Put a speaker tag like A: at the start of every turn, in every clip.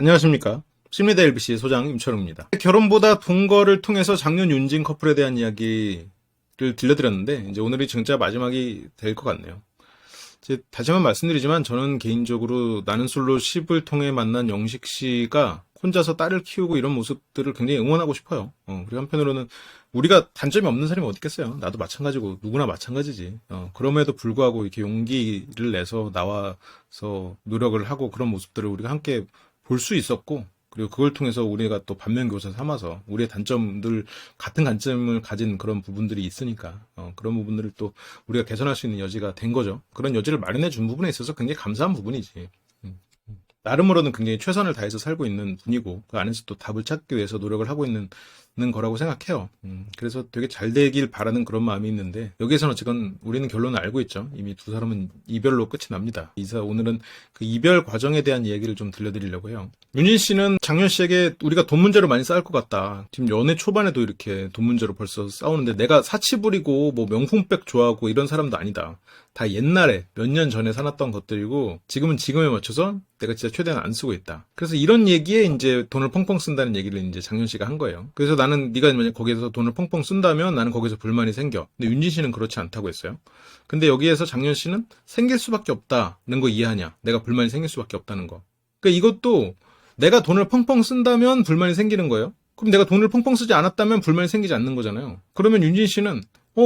A: 안녕하십니까. 심리대 LBC 소장 임철웅입니다. 결혼보다 동거를 통해서 장년 윤진 커플에 대한 이야기를 들려드렸는데, 이제 오늘이 진짜 마지막이 될 것 같네요. 이제 다시 한번 말씀드리지만, 저는 개인적으로 나는 솔로 10을 통해 만난 영식 씨가 혼자서 딸을 키우고 이런 모습들을 굉장히 응원하고 싶어요. 그리고 한편으로는 우리가 단점이 없는 사람이 어디 있겠어요. 나도 마찬가지고 누구나 마찬가지지. 그럼에도 불구하고 이렇게 용기를 내서 나와서 노력을 하고 그런 모습들을 우리가 함께 볼 수 있었고, 그리고 그걸 통해서 우리가 또 반면교사 삼아서 우리의 단점들, 같은 관점을 가진 그런 부분들이 있으니까, 그런 부분들을 또 우리가 개선할 수 있는 여지가 된 거죠. 그런 여지를 마련해 준 부분에 있어서 굉장히 감사한 부분이지. 나름으로는 굉장히 최선을 다해서 살고 있는 분이고, 그 안에서 또 답을 찾기 위해서 노력을 하고 있는 거라고 생각해요. 그래서 되게 잘 되길 바라는 그런 마음이 있는데, 여기에서는 어쨌건 우리는 결론을 알고 있죠. 이미 두 사람은 이별로 끝이 납니다. 오늘은 그 이별 과정에 대한 얘기를 좀 들려드리려고 해요. 윤진 씨는 장현 씨에게 우리가 돈 문제로 많이 싸울 것 같다. 지금 연애 초반에도 이렇게 돈 문제로 벌써 싸우는데, 내가 사치 부리고 뭐 명품백 좋아하고 이런 사람도 아니다. 다 옛날에 몇 년 전에 사놨던 것들이고, 지금은 지금에 맞춰서 내가 진짜 최대한 안 쓰고 있다. 그래서 이런 얘기에 이제 돈을 펑펑 쓴다는 얘기를 이제 장현 씨가 한 거예요. 그래서 나는 네가 만약 거기서 돈을 펑펑 쓴다면 나는 거기서 불만이 생겨. 근데 윤진 씨는 그렇지 않다고 했어요. 근데 여기에서 장현 씨는 생길 수밖에 없다는 거 이해하냐? 내가 불만이 생길 수밖에 없다는 거. 그러니까 이것도 내가 돈을 펑펑 쓴다면 불만이 생기는 거예요. 그럼 내가 돈을 펑펑 쓰지 않았다면 불만이 생기지 않는 거잖아요. 그러면 윤진 씨는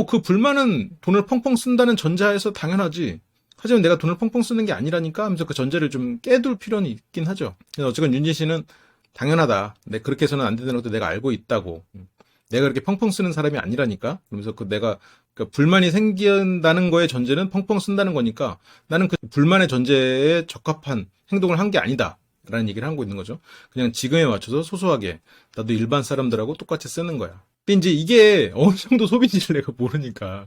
A: 그 불만은 돈을 펑펑 쓴다는 전제하에서 당연하지. 하지만 내가 돈을 펑펑 쓰는 게 아니라니까 하면서 그 전제를 좀 깨둘 필요는 있긴 하죠. 그래서 어쨌건 윤진 씨는 당연하다. 그렇게 해서는 안 된다는 것도 내가 알고 있다고. 내가 그렇게 펑펑 쓰는 사람이 아니라니까. 그러면서 내가 불만이 생긴다는 거의 전제는 펑펑 쓴다는 거니까 나는 그 불만의 전제에 적합한 행동을 한 게 아니다. 라는 얘기를 하고 있는 거죠. 그냥 지금에 맞춰서 소소하게 나도 일반 사람들하고 똑같이 쓰는 거야. 근데 이제 이게 어느 정도 소비인지를 내가 모르니까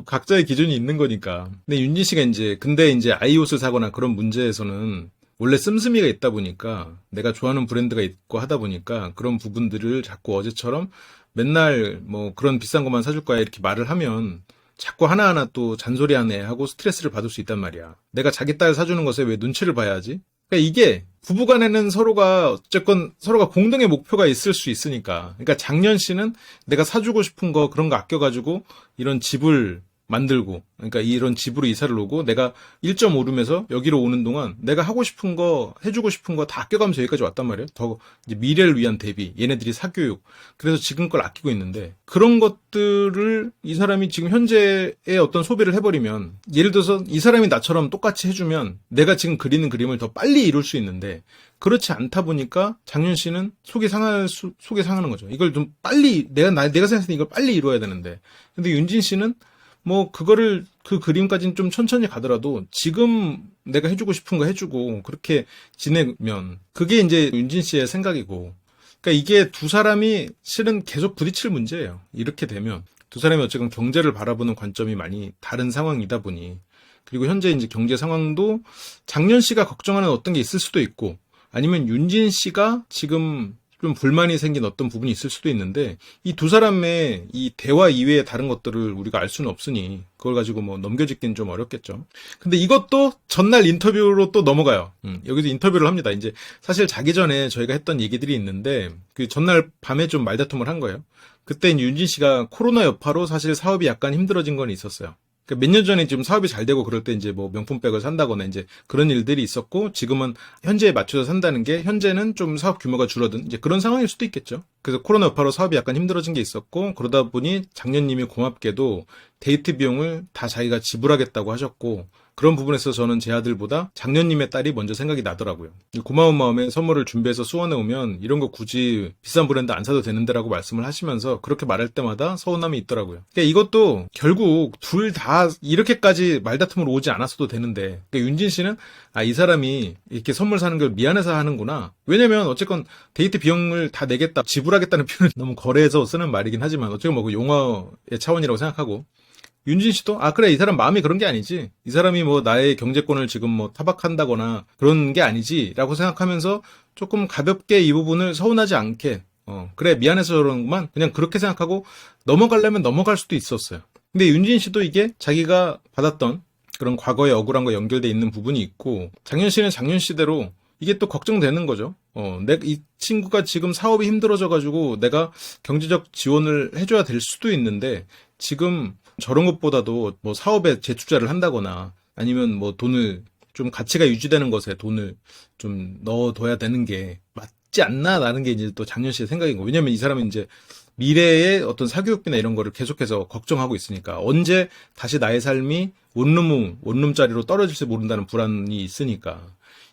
A: 각자의 기준이 있는 거니까. 근데 윤진 씨가 근데 아이 옷을 사거나 그런 문제에서는 원래 씀씀이가 있다 보니까 내가 좋아하는 브랜드가 있고 하다 보니까 그런 부분들을 자꾸 어제처럼 맨날 뭐 그런 비싼 것만 사줄 거야 이렇게 말을 하면 자꾸 하나하나 또 잔소리하네 하고 스트레스를 받을 수 있단 말이야. 내가 자기 딸 사주는 것에 왜 눈치를 봐야 하지? 그러니까 이게 부부간에는 어쨌건 서로가 공동의 목표가 있을 수 있으니까. 그러니까 장년 씨는 내가 사주고 싶은 거 그런 거 아껴가지고 이런 집을 만들고, 그러니까 이런 집으로 이사를 오고 내가 1.5룸에서 여기로 오는 동안 내가 하고 싶은 거, 해주고 싶은 거 다 아껴가면서 여기까지 왔단 말이에요. 더 이제 미래를 위한 대비, 얘네들이 사교육. 그래서 지금 걸 아끼고 있는데 그런 것들을 이 사람이 지금 현재의 어떤 소비를 해버리면, 예를 들어서 이 사람이 나처럼 똑같이 해주면 내가 지금 그리는 그림을 더 빨리 이룰 수 있는데 그렇지 않다 보니까 장윤 씨는 속이 상하는 거죠. 이걸 좀 빨리 내가 생각할 때 이걸 빨리 이루어야 되는데, 근데 윤진 씨는 뭐 그 그림까지는 좀 천천히 가더라도 지금 내가 해주고 싶은 거 해주고 그렇게 지내면 그게 이제 윤진 씨의 생각이고, 그러니까 이게 두 사람이 실은 계속 부딪힐 문제예요. 이렇게 되면 두 사람이 어쨌든 경제를 바라보는 관점이 많이 다른 상황이다 보니, 그리고 현재 이제 경제 상황도 장년 씨가 걱정하는 어떤 게 있을 수도 있고, 아니면 윤진 씨가 지금 좀 불만이 생긴 어떤 부분이 있을 수도 있는데, 이 두 사람의 이 대화 이외의 다른 것들을 우리가 알 수는 없으니 그걸 가지고 뭐 넘겨짓기는 좀 어렵겠죠. 근데 이것도 전날 인터뷰로 또 넘어가요. 여기서 인터뷰를 합니다. 이제 사실 자기 전에 저희가 했던 얘기들이 있는데 그 전날 밤에 좀 말다툼을 한 거예요. 그때 윤진 씨가 코로나 여파로 사실 사업이 약간 힘들어진 건 있었어요. 몇 년 전에 지금 사업이 잘 되고 그럴 때 이제 뭐 명품백을 산다거나 이제 그런 일들이 있었고, 지금은 현재에 맞춰서 산다는 게 현재는 좀 사업 규모가 줄어든 이제 그런 상황일 수도 있겠죠. 그래서 코로나 여파로 사업이 약간 힘들어진 게 있었고, 그러다 보니 장년님이 고맙게도 데이트 비용을 다 자기가 지불하겠다고 하셨고, 그런 부분에서 저는 제 아들보다 장년님의 딸이 먼저 생각이 나더라고요. 고마운 마음에 선물을 준비해서 수원에 오면 이런 거 굳이 비싼 브랜드 안 사도 되는데라고 말씀을 하시면서 그렇게 말할 때마다 서운함이 있더라고요. 그러니까 이것도 결국 둘 다 이렇게까지 말다툼으로 오지 않았어도 되는데, 그러니까 윤진 씨는 이 사람이 이렇게 선물 사는 걸 미안해서 하는구나. 왜냐면 어쨌건 데이트 비용을 다 내겠다, 지불하겠다는 표현은 너무 거래해서 쓰는 말이긴 하지만 어쨌건 뭐 그 용어의 차원이라고 생각하고, 윤진 씨도 그래, 이 사람 마음이 그런 게 아니지, 이 사람이 뭐 나의 경제권을 지금 뭐 타박한다거나 그런 게 아니지 라고 생각하면서 조금 가볍게 이 부분을 서운하지 않게 그래, 미안해서 그러는구만, 그냥 그렇게 생각하고 넘어가려면 넘어갈 수도 있었어요. 근데 윤진 씨도 이게 자기가 받았던 그런 과거의 억울한 거 연결돼 있는 부분이 있고, 장현 씨는 장현 씨대로 이게 또 걱정되는 거죠. 이 친구가 지금 사업이 힘들어져가지고 내가 경제적 지원을 해줘야 될 수도 있는데 지금 저런 것보다도 뭐 사업에 재투자를 한다거나 아니면 뭐 돈을 좀 가치가 유지되는 것에 돈을 좀 넣어둬야 되는 게 맞지 않나라는 게 이제 또 장현 씨의 생각인 거예요. 왜냐면 이 사람은 이제 미래의 어떤 사교육비나 이런 거를 계속해서 걱정하고 있으니까 언제 다시 나의 삶이 원룸짜리로 떨어질지 모른다는 불안이 있으니까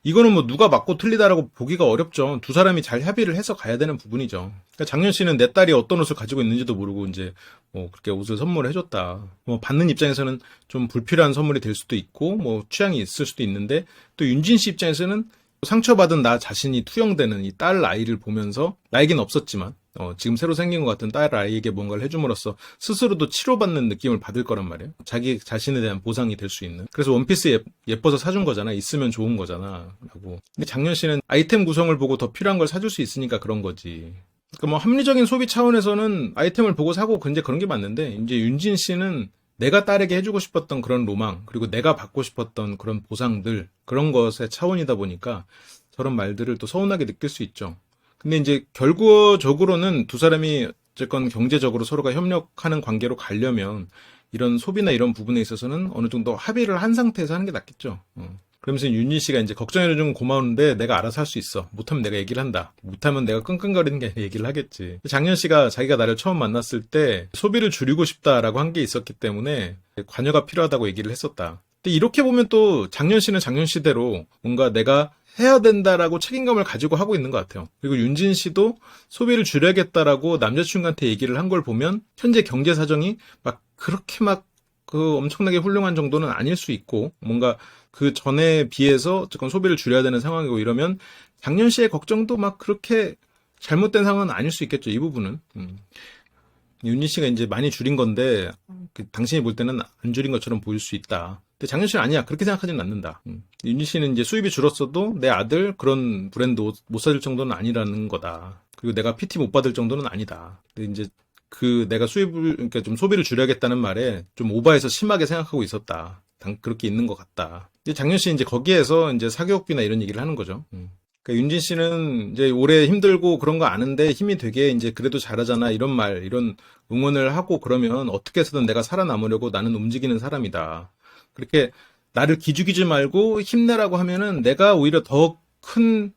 A: 이거는 뭐 누가 맞고 틀리다라고 보기가 어렵죠. 두 사람이 잘 협의를 해서 가야 되는 부분이죠. 그러니까 장현 씨는 내 딸이 어떤 옷을 가지고 있는지도 모르고 이제 뭐 그렇게 옷을 선물을 해줬다. 뭐 받는 입장에서는 좀 불필요한 선물이 될 수도 있고 뭐 취향이 있을 수도 있는데 또 윤진 씨 입장에서는 상처받은 나 자신이 투영되는 이 딸 아이를 보면서 나에겐 없었지만 지금 새로 생긴 것 같은 딸 아이에게 뭔가를 해줌으로써 스스로도 치료받는 느낌을 받을 거란 말이에요. 자기 자신에 대한 보상이 될 수 있는. 그래서 원피스 예뻐서 사준 거잖아. 있으면 좋은 거잖아. 라고. 근데 장현 씨는 아이템 구성을 보고 더 필요한 걸 사줄 수 있으니까 그런 거지. 그러니까 뭐 합리적인 소비 차원에서는 아이템을 보고 사고 이제 그런 게 맞는데 이제 윤진 씨는 내가 딸에게 해주고 싶었던 그런 로망 그리고 내가 받고 싶었던 그런 보상들 그런 것의 차원이다 보니까 저런 말들을 또 서운하게 느낄 수 있죠. 근데 이제 결과적으로는 두 사람이 어쨌건 경제적으로 서로가 협력하는 관계로 가려면 이런 소비나 이런 부분에 있어서는 어느 정도 합의를 한 상태에서 하는 게 낫겠죠. 그러면서 윤진 씨가 이제 걱정해주는 건 고마운데 내가 알아서 할 수 있어. 못하면 내가 얘기를 한다. 못하면 내가 끙끙거리는 게 아니라 얘기를 하겠지. 장현 씨가 자기가 나를 처음 만났을 때 소비를 줄이고 싶다라고 한 게 있었기 때문에 관여가 필요하다고 얘기를 했었다. 근데 이렇게 보면 또 장현 씨는 장현 씨대로 뭔가 내가 해야 된다라고 책임감을 가지고 하고 있는 것 같아요. 그리고 윤진 씨도 소비를 줄여야겠다라고 남자친구한테 얘기를 한 걸 보면 현재 경제 사정이 막 그렇게 막 그 엄청나게 훌륭한 정도는 아닐 수 있고 뭔가 그 전에 비해서 어쨌건 소비를 줄여야 되는 상황이고 이러면 장현 씨의 걱정도 막 그렇게 잘못된 상황은 아닐 수 있겠죠. 이 부분은. 윤진 씨가 이제 많이 줄인 건데 당신이 볼 때는 안 줄인 것처럼 보일 수 있다. 근데 장현 씨는 아니야. 그렇게 생각하지는 않는다. 윤진 씨는 이제 수입이 줄었어도 내 아들 그런 브랜드 옷 못 사줄 정도는 아니라는 거다. 그리고 내가 PT 못 받을 정도는 아니다. 근데 이제 내가 그러니까 좀 소비를 줄여야겠다는 말에 좀 오버해서 심하게 생각하고 있었다. 그렇게 있는 것 같다. 근데 장현 씨는 이제 거기에서 이제 사교육비나 이런 얘기를 하는 거죠. 그러니까 윤진 씨는 이제 올해 힘들고 그런 거 아는데 힘이 되게 이제 그래도 잘하잖아. 이런 응원을 하고 그러면 어떻게 해서든 내가 살아남으려고 나는 움직이는 사람이다. 그렇게 나를 기죽이지 말고 힘내라고 하면은 내가 오히려 더 큰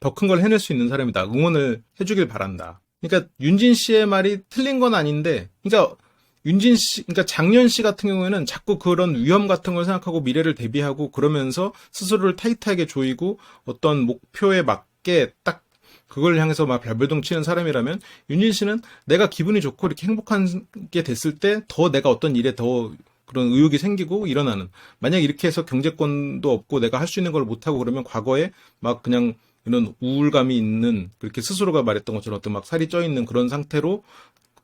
A: 걸 해낼 수 있는 사람이다. 응원을 해주길 바란다. 그러니까 윤진 씨의 말이 틀린 건 아닌데, 그러니까 그러니까 장현 씨 같은 경우에는 자꾸 그런 위험 같은 걸 생각하고 미래를 대비하고 그러면서 스스로를 타이트하게 조이고 어떤 목표에 맞게 딱 그걸 향해서 막 발버둥 치는 사람이라면 윤진 씨는 내가 기분이 좋고 이렇게 행복한 게 됐을 때 더 내가 어떤 일에 더 그런 의욕이 생기고 일어나는. 만약 이렇게 해서 경제권도 없고 내가 할 수 있는 걸 못하고 그러면 과거에 막 그냥 이런 우울감이 있는 그렇게 스스로가 말했던 것처럼 어떤 막 살이 쪄 있는 그런 상태로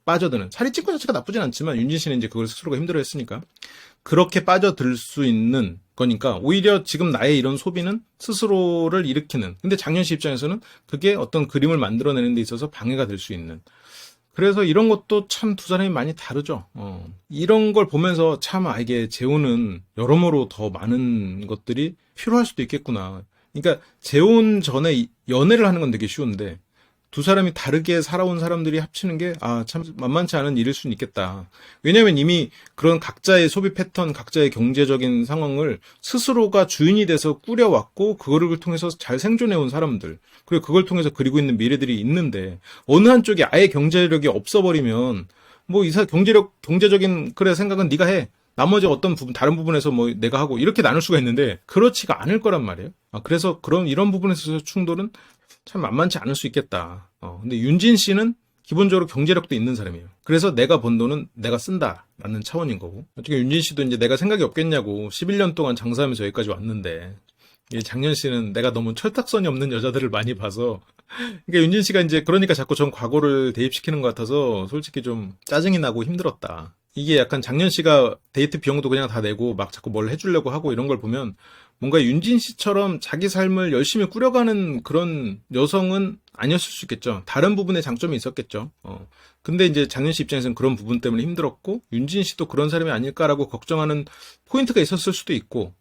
A: 빠져드는 살이 찐 것 자체가 나쁘진 않지만 윤진 씨는 이제 그걸 스스로가 힘들어했으니까 그렇게 빠져들 수 있는 거니까 오히려 지금 나의 이런 소비는 스스로를 일으키는 근데 장현 씨 입장에서는 그게 어떤 그림을 만들어내는 데 있어서 방해가 될 수 있는 그래서 이런 것도 참 두 사람이 많이 다르죠. 이런 걸 보면서 참 이게 재혼은 여러모로 더 많은 것들이 필요할 수도 있겠구나. 그러니까 재혼 전에 연애를 하는 건 되게 쉬운데 두 사람이 다르게 살아온 사람들이 합치는 게 참 만만치 않은 일일 수는 있겠다. 왜냐하면 이미 그런 각자의 소비 패턴, 각자의 경제적인 상황을 스스로가 주인이 돼서 꾸려왔고 그거를 통해서 잘 생존해온 사람들 그리고 그걸 통해서 그리고 있는 미래들이 있는데 어느 한쪽이 아예 경제력이 없어버리면 뭐 경제적인 그래 생각은 네가 해. 나머지 어떤 부분, 다른 부분에서 뭐 내가 하고 이렇게 나눌 수가 있는데 그렇지가 않을 거란 말이에요. 그래서 이런 부분에서 충돌은 참 만만치 않을 수 있겠다. 근데 윤진 씨는 기본적으로 경제력도 있는 사람이에요. 그래서 내가 번 돈은 내가 쓴다라는 차원인 거고. 어떻게 윤진 씨도 이제 내가 생각이 없겠냐고 11년 동안 장사하면서 여기까지 왔는데 장현 씨는 내가 너무 철딱선이 없는 여자들을 많이 봐서 그러니까 윤진 씨가 이제 그러니까 자꾸 전 과거를 대입시키는 것 같아서 솔직히 좀 짜증이 나고 힘들었다. 이게 약간 장현 씨가 데이트 비용도 그냥 다 내고 막 자꾸 뭘 해주려고 하고 이런 걸 보면 뭔가 윤진 씨처럼 자기 삶을 열심히 꾸려가는 그런 여성은 아니었을 수 있겠죠. 다른 부분에 장점이 있었겠죠. 근데 이제 장현 씨 입장에서는 그런 부분 때문에 힘들었고 윤진 씨도 그런 사람이 아닐까라고 걱정하는 포인트가 있었을 수도 있고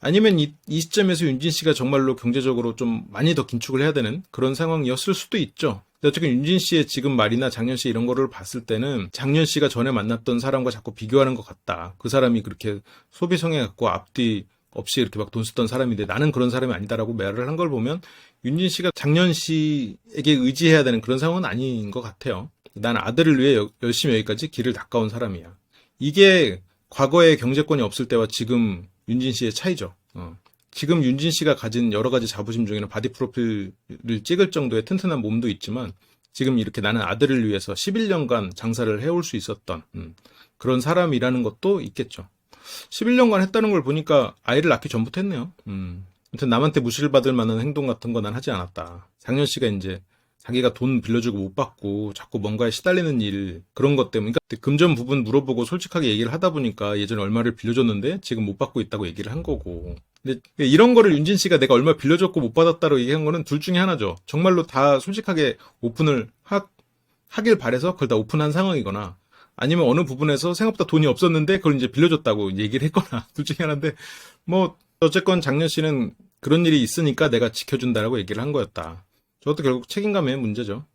A: 아니면 이 시점에서 윤진 씨가 정말로 경제적으로 좀 많이 더 긴축을 해야 되는 그런 상황이었을 수도 있죠. 근데 어쨌든 윤진 씨의 지금 말이나 작년 씨 이런 거를 봤을 때는 작년 씨가 전에 만났던 사람과 자꾸 비교하는 것 같다. 그 사람이 그렇게 소비 성향 갖고 앞뒤 없이 이렇게 막 돈 쓰던 사람인데 나는 그런 사람이 아니다라고 말을 한 걸 보면 윤진 씨가 작년 씨에게 의지해야 되는 그런 상황은 아닌 것 같아요. 난 아들을 위해 열심히 여기까지 길을 닦아온 사람이야. 이게 과거에 경제권이 없을 때와 지금 윤진 씨의 차이죠. 지금 윤진 씨가 가진 여러 가지 자부심 중에는 바디 프로필을 찍을 정도의 튼튼한 몸도 있지만 지금 이렇게 나는 아들을 위해서 11년간 장사를 해올 수 있었던 그런 사람이라는 것도 있겠죠. 11년간 했다는 걸 보니까 아이를 낳기 전부터 했네요. 아무튼 남한테 무시를 받을 만한 행동 같은 건 난 하지 않았다. 작년 씨가 이제 자기가 돈 빌려주고 못 받고 자꾸 뭔가에 시달리는 일 그런 것 때문에 그러니까 금전 부분 물어보고 솔직하게 얘기를 하다 보니까 예전에 얼마를 빌려줬는데 지금 못 받고 있다고 얘기를 한 거고 근데 이런 거를 윤진 씨가 내가 얼마 빌려줬고 못 받았다고 얘기한 거는 둘 중에 하나죠. 정말로 다 솔직하게 오픈을 하길 바래서 그걸 다 오픈한 상황이거나 아니면 어느 부분에서 생각보다 돈이 없었는데 그걸 이제 빌려줬다고 얘기를 했거나 둘 중에 하나인데 뭐 어쨌건 작년 씨는 그런 일이 있으니까 내가 지켜준다라고 얘기를 한 거였다. 저것도 결국 책임감의 문제죠.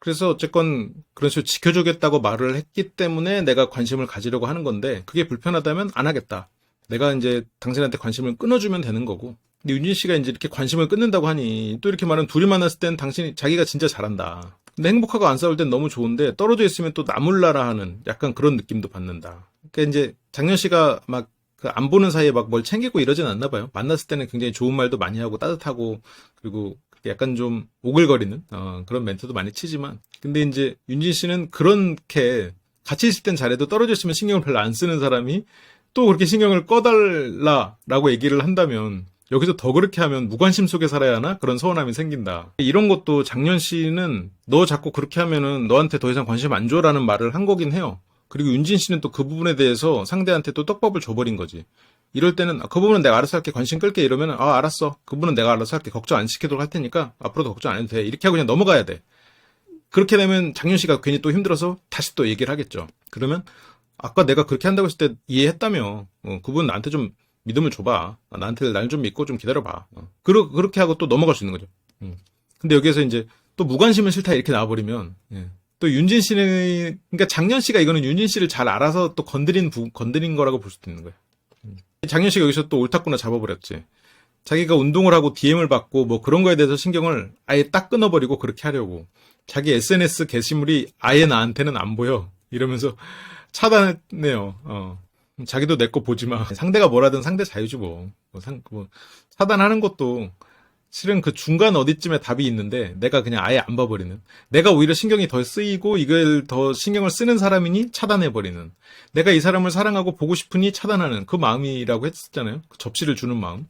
A: 그래서 어쨌건 그런 식으로 지켜주겠다고 말을 했기 때문에 내가 관심을 가지려고 하는 건데 그게 불편하다면 안 하겠다. 내가 이제 당신한테 관심을 끊어주면 되는 거고. 근데 윤진 씨가 이제 이렇게 관심을 끊는다고 하니 또 이렇게 말하면 둘이 만났을 땐 자기가 진짜 잘한다. 근데 행복하고 안 싸울 땐 너무 좋은데 떨어져 있으면 또 나몰라라 하는 약간 그런 느낌도 받는다. 그러니까 이제 작년 씨가 막 안 보는 사이에 막 뭘 챙기고 이러진 않나 봐요. 만났을 때는 굉장히 좋은 말도 많이 하고 따뜻하고 그리고 약간 좀 오글거리는 그런 멘트도 많이 치지만 근데 이제 윤진 씨는 그렇게 같이 있을 땐 잘해도 떨어져 있으면 신경을 별로 안 쓰는 사람이 또 그렇게 신경을 꺼달라라고 얘기를 한다면 여기서 더 그렇게 하면 무관심 속에 살아야 하나? 그런 서운함이 생긴다. 이런 것도 작년 씨는 너 자꾸 그렇게 하면은 너한테 더 이상 관심 안 줘라는 말을 한 거긴 해요. 그리고 윤진 씨는 또 그 부분에 대해서 상대한테 또 떡밥을 줘버린 거지. 이럴 때는 그 부분은 내가 알아서 할게 관심 끌게 이러면 알았어 그분은 내가 알아서 할게 걱정 안 시키도록 할 테니까 앞으로도 걱정 안 해도 돼 이렇게 하고 그냥 넘어가야 돼. 그렇게 되면 작년 씨가 괜히 또 힘들어서 다시 또 얘기를 하겠죠. 그러면 아까 내가 그렇게 한다고 했을 때 이해했다며 그분 나한테 좀 믿음을 줘봐. 나한테 날 좀 믿고 좀 기다려봐. 그렇게 하고 또 넘어갈 수 있는 거죠. 근데 여기에서 이제 또 무관심은 싫다 이렇게 나와버리면 또 윤진 씨는 그러니까 작년 씨가 이거는 윤진 씨를 잘 알아서 또 건드린 거라고 볼 수도 있는 거예요. 작년 씨가 여기서 또 옳다구나 잡아버렸지. 자기가 운동을 하고 DM을 받고 뭐 그런 거에 대해서 신경을 아예 딱 끊어버리고 그렇게 하려고. 자기 SNS 게시물이 아예 나한테는 안 보여. 이러면서 차단했네요. 자기도 내 거 보지 마. 상대가 뭐라든 상대 자유지 뭐. 차단하는 것도 실은 그 중간 어디쯤에 답이 있는데 내가 그냥 아예 안 봐버리는. 내가 오히려 신경이 더 쓰이고 이걸 더 신경을 쓰는 사람이니 차단해버리는. 내가 이 사람을 사랑하고 보고 싶으니 차단하는 그 마음이라고 했었잖아요. 그 접시를 주는 마음.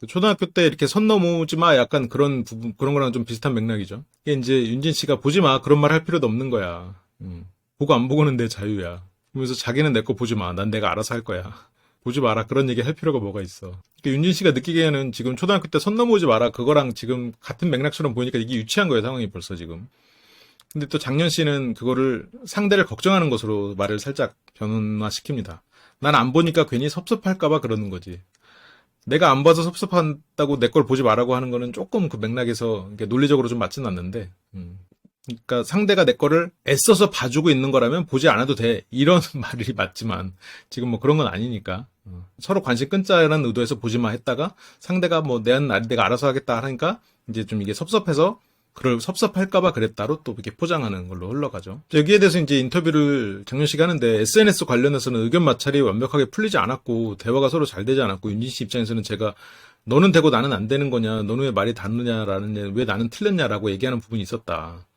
A: 초등학교 때 이렇게 선 넘어오지 마 약간 그런 부분 그런 거랑 좀 비슷한 맥락이죠. 이게 이제 윤진 씨가 보지 마 그런 말 할 필요도 없는 거야. 보고 안 보고는 내 자유야. 그러면서 자기는 내 거 보지 마. 난 내가 알아서 할 거야. 보지 마라. 그런 얘기 할 필요가 뭐가 있어. 그러니까 윤진 씨가 느끼기에는 지금 초등학교 때 선 넘어오지 마라. 그거랑 지금 같은 맥락처럼 보이니까 이게 유치한 거예요. 상황이 벌써 지금. 근데 또 작년 씨는 그거를 상대를 걱정하는 것으로 말을 살짝 변화시킵니다. 난 안 보니까 괜히 섭섭할까봐 그러는 거지. 내가 안 봐서 섭섭한다고 내 걸 보지 말라고 하는 거는 조금 그 맥락에서 논리적으로 좀 맞진 않는데. 그러니까 상대가 내 거를 애써서 봐주고 있는 거라면 보지 않아도 돼. 이런 말이 맞지만 지금 뭐 그런 건 아니니까. 서로 관심 끊자라는 의도에서 보지 마 했다가 상대가 뭐 내가 알아서 하겠다 하니까 이제 좀 이게 섭섭해서 그걸 섭섭할까봐 그랬다로 또 이렇게 포장하는 걸로 흘러가죠. 여기에 대해서 이제 인터뷰를 작년 씨가 하는데 SNS 관련해서는 의견 마찰이 완벽하게 풀리지 않았고 대화가 서로 잘 되지 않았고 윤진 씨 입장에서는 제가 너는 되고 나는 안 되는 거냐, 너는 왜 말이 다르냐라는 왜 나는 틀렸냐라고 얘기하는 부분이 있었다.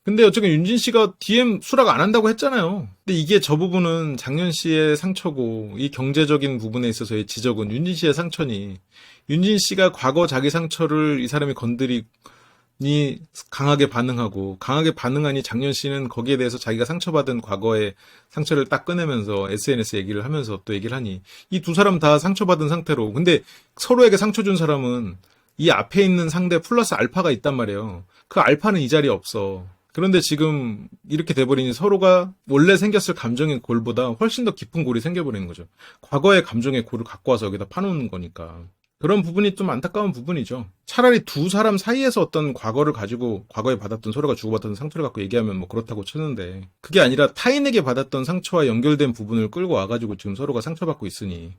A: 근데 어쨌든 윤진 씨가 DM 수락 안 한다고 했잖아요. 근데 이게 저 부분은 작년 씨의 상처고 이 경제적인 부분에 있어서의 지적은 윤진 씨의 상처니 윤진 씨가 과거 자기 상처를 이 사람이 건드리니 강하게 반응하니 작년 씨는 거기에 대해서 자기가 상처받은 과거의 상처를 딱 꺼내면서 SNS 얘기를 하면서 또 얘기를 하니 이 두 사람 다 상처받은 상태로 근데 서로에게 상처 준 사람은 이 앞에 있는 상대 플러스 알파가 있단 말이에요. 그 알파는 이 자리에 없어. 그런데 지금 이렇게 돼버리니 서로가 원래 생겼을 감정의 골보다 훨씬 더 깊은 골이 생겨버리는 거죠. 과거의 감정의 골을 갖고 와서 여기다 파놓는 거니까. 그런 부분이 좀 안타까운 부분이죠. 차라리 두 사람 사이에서 어떤 과거를 가지고 과거에 받았던 서로가 주고받았던 상처를 갖고 얘기하면 뭐 그렇다고 치는데 그게 아니라 타인에게 받았던 상처와 연결된 부분을 끌고 와가지고 지금 서로가 상처받고 있으니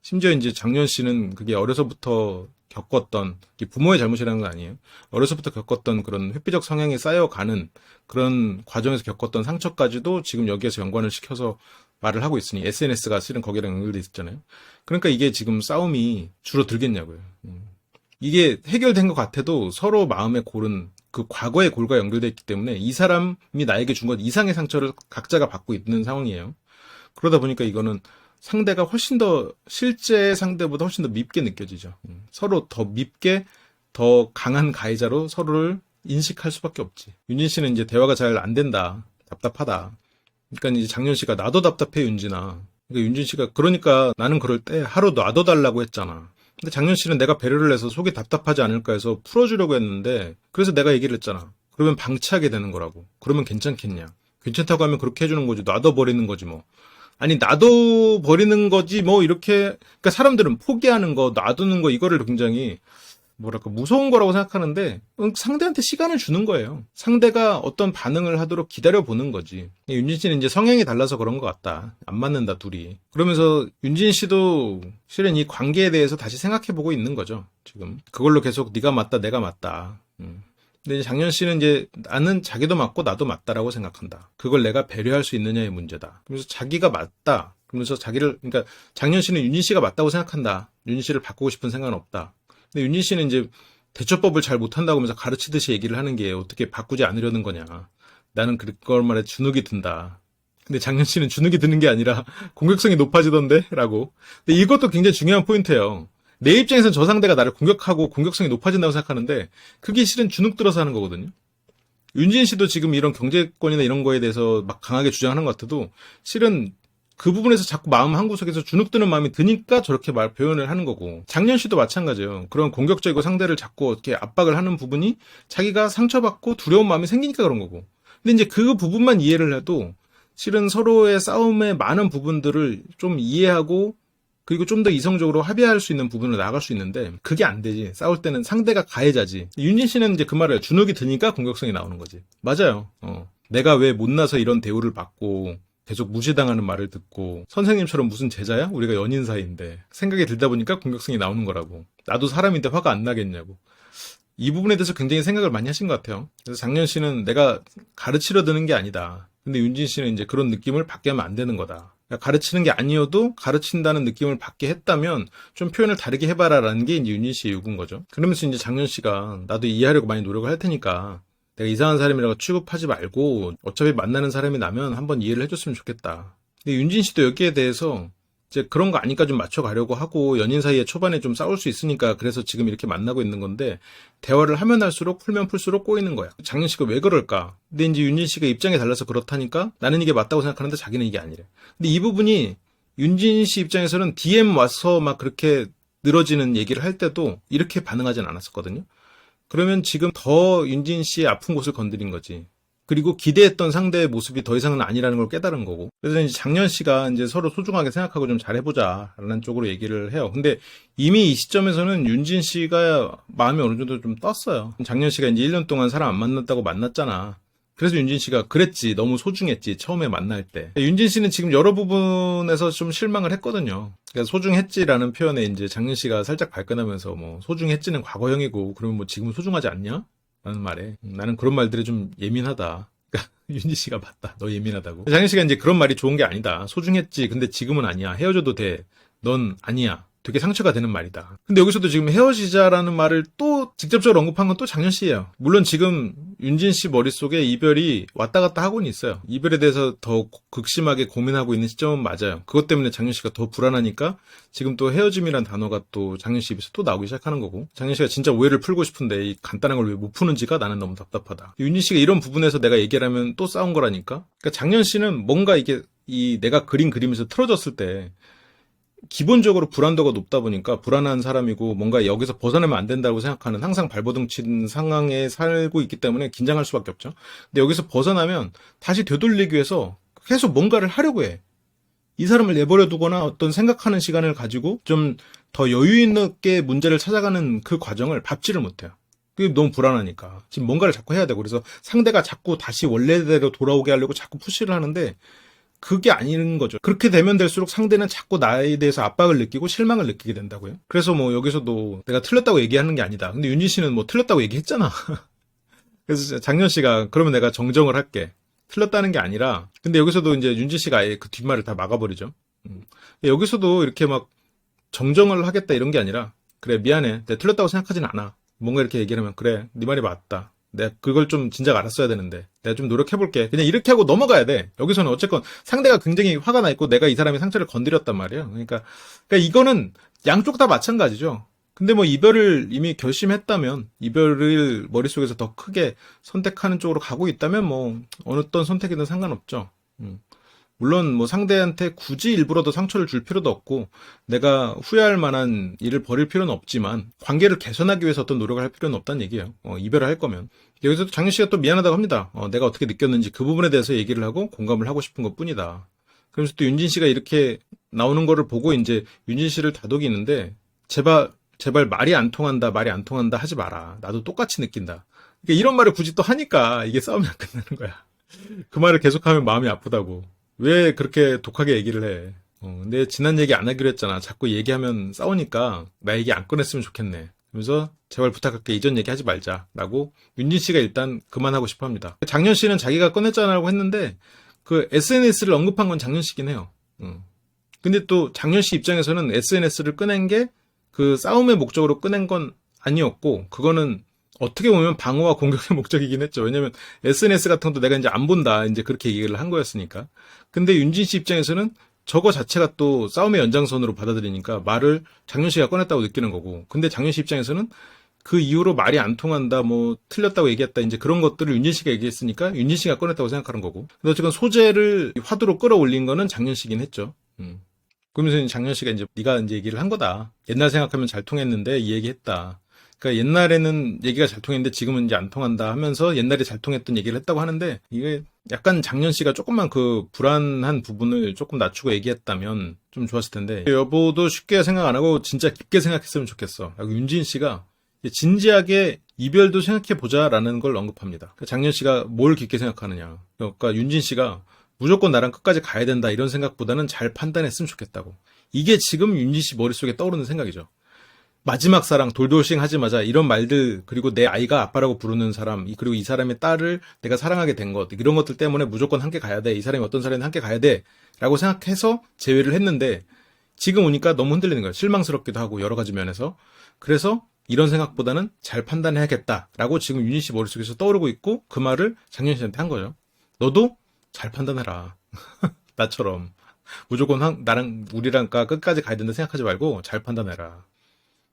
A: 심지어 이제 장년 씨는 그게 어려서부터 겪었던 부모의 잘못이라는 건 아니에요. 어려서부터 겪었던 그런 회피적 성향이 쌓여가는 그런 과정에서 겪었던 상처까지도 지금 여기에서 연관을 시켜서 말을 하고 있으니 SNS가 실은 거기랑 연결돼 있었잖아요. 그러니까 이게 지금 싸움이 줄어들겠냐고요. 이게 해결된 것 같아도 서로 마음의 골은 그 과거의 골과 연결돼 있기 때문에 이 사람이 나에게 준 것 이상의 상처를 각자가 받고 있는 상황이에요. 그러다 보니까 이거는 상대가 훨씬 더 실제 상대보다 훨씬 더 밉게 느껴지죠. 서로 더 밉게 더 강한 가해자로 서로를 인식할 수밖에 없지. 윤진 씨는 이제 대화가 잘 안 된다. 답답하다. 그러니까 이제 장년 씨가 나도 답답해 윤진아. 그러니까 윤진 씨가 그러니까 나는 그럴 때 하루 놔둬달라고 했잖아. 근데 장년 씨는 내가 배려를 해서 속이 답답하지 않을까 해서 풀어주려고 했는데 그래서 내가 얘기를 했잖아. 그러면 방치하게 되는 거라고. 그러면 괜찮겠냐. 괜찮다고 하면 그렇게 해주는 거지. 놔둬버리는 거지 뭐. 아니 놔둬버리는 거지 뭐 이렇게 그러니까 사람들은 포기하는 거 놔두는 거 이거를 굉장히 뭐랄까 무서운 거라고 생각하는데 상대한테 시간을 주는 거예요. 상대가 어떤 반응을 하도록 기다려보는 거지. 윤진 씨는 이제 성향이 달라서 그런 것 같다. 안 맞는다 둘이. 그러면서 윤진 씨도 실은 이 관계에 대해서 다시 생각해보고 있는 거죠. 지금 그걸로 계속 네가 맞다 내가 맞다. 근데 이제 장년 씨는 이제 나는 자기도 맞고 나도 맞다라고 생각한다. 그걸 내가 배려할 수 있느냐의 문제다. 그래서 자기가 맞다. 그러면서 자기를 그러니까 장년 씨는 윤진 씨가 맞다고 생각한다. 윤진 씨를 바꾸고 싶은 생각은 없다. 근데 윤진 씨는 이제 대처법을 잘 못한다고 하면서 가르치듯이 얘기를 하는 게 어떻게 바꾸지 않으려는 거냐. 나는 그걸 말에 주눅이 든다. 근데 장년 씨는 주눅이 드는 게 아니라 공격성이 높아지던데? 라고. 근데 이것도 굉장히 중요한 포인트예요. 내 입장에서는 저 상대가 나를 공격하고 공격성이 높아진다고 생각하는데 그게 실은 주눅 들어서 하는 거거든요. 윤진 씨도 지금 이런 경제권이나 이런 거에 대해서 막 강하게 주장하는 것 같아도 실은 그 부분에서 자꾸 마음 한구석에서 주눅 드는 마음이 드니까 저렇게 표현을 하는 거고 장년 씨도 마찬가지예요. 그런 공격적이고 상대를 자꾸 이렇게 압박을 하는 부분이 자기가 상처받고 두려운 마음이 생기니까 그런 거고 근데 이제 그 부분만 이해를 해도 실은 서로의 싸움의 많은 부분들을 좀 이해하고 그리고 좀 더 이성적으로 합의할 수 있는 부분으로 나아갈 수 있는데 그게 안 되지. 싸울 때는 상대가 가해자지. 윤진 씨는 이제 그 말을 해요. 주눅이 드니까 공격성이 나오는 거지. 맞아요. 내가 왜 못나서 이런 대우를 받고 계속 무시당하는 말을 듣고 선생님처럼 무슨 제자야? 우리가 연인 사이인데 생각이 들다 보니까 공격성이 나오는 거라고. 나도 사람인데 화가 안 나겠냐고. 이 부분에 대해서 굉장히 생각을 많이 하신 것 같아요. 그래서 장년 씨는 내가 가르치려 드는 게 아니다. 근데 윤진 씨는 이제 그런 느낌을 받게 하면 안 되는 거다. 그러니까 가르치는 게 아니어도 가르친다는 느낌을 받게 했다면 좀 표현을 다르게 해봐라라는 게 이제 윤진 씨의 요구인 거죠. 그러면서 이제 장년 씨가 나도 이해하려고 많이 노력을 할 테니까 내가 이상한 사람이라고 취급하지 말고 어차피 만나는 사람이 나면 한번 이해를 해줬으면 좋겠다. 근데 윤진 씨도 여기에 대해서 이제 그런 거 아니까 좀 맞춰가려고 하고 연인 사이에 초반에 좀 싸울 수 있으니까 그래서 지금 이렇게 만나고 있는 건데 대화를 하면 할수록 풀면 풀수록 꼬이는 거야. 장년 씨가 왜 그럴까? 근데 이제 윤진 씨가 입장이 달라서 그렇다니까 나는 이게 맞다고 생각하는데 자기는 이게 아니래. 근데 이 부분이 윤진 씨 입장에서는 DM 와서 막 그렇게 늘어지는 얘기를 할 때도 이렇게 반응하진 않았었거든요. 그러면 지금 더 윤진 씨의 아픈 곳을 건드린 거지. 그리고 기대했던 상대의 모습이 더 이상은 아니라는 걸 깨달은 거고. 그래서 이제 장년 씨가 이제 서로 소중하게 생각하고 좀 잘해보자라는 쪽으로 얘기를 해요. 근데 이미 이 시점에서는 윤진 씨가 마음이 어느 정도 좀 떴어요. 장년 씨가 이제 1년 동안 사람 안 만났다고 만났잖아. 그래서 윤진 씨가 그랬지. 너무 소중했지. 처음에 만날 때. 윤진 씨는 지금 여러 부분에서 좀 실망을 했거든요. 그러니까 소중했지라는 표현에 이제 장년 씨가 살짝 발끈하면서 뭐 소중했지는 과거형이고 그러면 뭐 지금은 소중하지 않냐? 라는 말에 나는 그런 말들이 좀 예민하다. 그러니까 윤지 씨가 맞다. 너 예민하다고. 장현 씨가 이제 그런 말이 좋은 게 아니다. 소중했지. 근데 지금은 아니야. 헤어져도 돼. 넌 아니야. 되게 상처가 되는 말이다. 근데 여기서도 지금 헤어지자라는 말을 또 직접적으로 언급한 건 또 장현 씨예요. 물론 지금 윤진 씨 머릿속에 이별이 왔다 갔다 하고는 있어요. 이별에 대해서 더 극심하게 고민하고 있는 시점은 맞아요. 그것 때문에 장현 씨가 더 불안하니까 지금 또 헤어짐이란 단어가 또 장현 씨 입에서 또 나오기 시작하는 거고 장현 씨가 진짜 오해를 풀고 싶은데 이 간단한 걸 왜 못 푸는지가 나는 너무 답답하다. 윤진 씨가 이런 부분에서 내가 얘기를 하면 또 싸운 거라니까. 그러니까 장현 씨는 뭔가 이게 내가 그린 그림에서 틀어졌을 때 기본적으로 불안도가 높다 보니까 불안한 사람이고 뭔가 여기서 벗어나면 안 된다고 생각하는 항상 발버둥 친 상황에 살고 있기 때문에 긴장할 수밖에 없죠. 근데 여기서 벗어나면 다시 되돌리기 위해서 계속 뭔가를 하려고 해. 이 사람을 내버려 두거나 어떤 생각하는 시간을 가지고 좀 더 여유 있게 문제를 찾아가는 그 과정을 밟지를 못해요. 그게 너무 불안하니까. 지금 뭔가를 자꾸 해야 되고, 그래서 상대가 자꾸 다시 원래대로 돌아오게 하려고 자꾸 푸시를 하는데, 그게 아닌 거죠. 그렇게 되면 될수록 상대는 자꾸 나에 대해서 압박을 느끼고 실망을 느끼게 된다고요. 그래서 뭐 여기서도 내가 틀렸다고 얘기하는 게 아니다. 근데 윤진 씨는 뭐 틀렸다고 얘기했잖아. 그래서 장현 씨가 그러면 내가 정정을 할게. 틀렸다는 게 아니라, 근데 여기서도 이제 윤진 씨가 아예 그 뒷말을 다 막아버리죠. 여기서도 이렇게 막 정정을 하겠다 이런 게 아니라, 그래 미안해, 내가 틀렸다고 생각하진 않아. 뭔가 이렇게 얘기를 하면, 그래 네 말이 맞다, 내가 그걸 좀 진작 알았어야 되는데 내가 좀 노력해볼게, 그냥 이렇게 하고 넘어가야 돼. 여기서는 어쨌건 상대가 굉장히 화가 나 있고 내가 이 사람의 상처를 건드렸단 말이에요. 그러니까 이거는 양쪽 다 마찬가지죠. 근데 뭐 이별을 이미 결심했다면, 이별을 머릿속에서 더 크게 선택하는 쪽으로 가고 있다면 뭐 어떤 선택이든 상관없죠. 물론 뭐 상대한테 굳이 일부러 더 상처를 줄 필요도 없고 내가 후회할 만한 일을 벌일 필요는 없지만 관계를 개선하기 위해서 어떤 노력을 할 필요는 없다는 얘기예요. 이별을 할 거면. 여기서 장현 씨가 또 미안하다고 합니다. 내가 어떻게 느꼈는지 그 부분에 대해서 얘기를 하고 공감을 하고 싶은 것뿐이다. 그러면서 또 윤진 씨가 이렇게 나오는 거를 보고 이제 윤진 씨를 다독이는데, 제발 말이 안 통한다, 말이 안 통한다 하지 마라. 나도 똑같이 느낀다. 그러니까 이런 말을 굳이 또 하니까 이게 싸움이 안 끝나는 거야. 그 말을 계속하면 마음이 아프다고. 왜 그렇게 독하게 얘기를 해? 근데 지난 얘기 안 하기로 했잖아. 자꾸 얘기하면 싸우니까 나 얘기 안 꺼냈으면 좋겠네. 그래서 제발 부탁할게, 이전 얘기 하지 말자 라고 윤진 씨가 일단 그만하고 싶어 합니다. 장현 씨는 자기가 꺼냈잖아라고 했는데 그 SNS를 언급한 건 장현 씨긴 해요. 근데 또 장현 씨 입장에서는 SNS를 꺼낸 게 그 싸움의 목적으로 꺼낸 건 아니었고, 그거는 어떻게 보면 방어와 공격의 목적이긴 했죠. 왜냐면 SNS 같은 것도 내가 이제 안 본다, 이제 그렇게 얘기를 한 거였으니까. 근데 윤진 씨 입장에서는 저거 자체가 또 싸움의 연장선으로 받아들이니까 말을 장현 씨가 꺼냈다고 느끼는 거고, 근데 장현 씨 입장에서는 그 이후로 말이 안 통한다, 뭐 틀렸다고 얘기했다, 이제 그런 것들을 윤진 씨가 얘기했으니까 윤진 씨가 꺼냈다고 생각하는 거고. 근데 어쨌든 소재를 화두로 끌어올린 거는 장현 씨긴 했죠. 그러면서 장현 씨가 이제 네가 이제 얘기를 한 거다. 옛날 생각하면 잘 통했는데 이 얘기했다. 그러니까 옛날에는 얘기가 잘 통했는데 지금은 이제 안 통한다 하면서 옛날에 잘 통했던 얘기를 했다고 하는데, 이게 약간 장현 씨가 조금만 그 불안한 부분을 조금 낮추고 얘기했다면 좀 좋았을 텐데, 여보도 쉽게 생각 안 하고 진짜 깊게 생각했으면 좋겠어. 윤진 씨가 진지하게 이별도 생각해보자라는 걸 언급합니다. 장현 씨가 뭘 깊게 생각하느냐. 그러니까 윤진 씨가 무조건 나랑 끝까지 가야 된다 이런 생각보다는 잘 판단했으면 좋겠다고. 이게 지금 윤진 씨 머릿속에 떠오르는 생각이죠. 마지막 사랑, 돌돌싱 하지 마자, 이런 말들, 그리고 내 아이가 아빠라고 부르는 사람, 그리고 이 사람의 딸을 내가 사랑하게 된 것, 이런 것들 때문에 무조건 함께 가야 돼, 이 사람이 어떤 사람이 함께 가야 돼 라고 생각해서 제외를 했는데, 지금 오니까 너무 흔들리는 거예요. 실망스럽기도 하고 여러 가지 면에서. 그래서 이런 생각보다는 잘 판단해야겠다라고 지금 윤진 씨 머릿속에서 떠오르고 있고, 그 말을 장현 씨한테 한 거죠. 너도 잘 판단해라. 나처럼 무조건 나랑 우리랑 끝까지 가야 된다 생각하지 말고 잘 판단해라.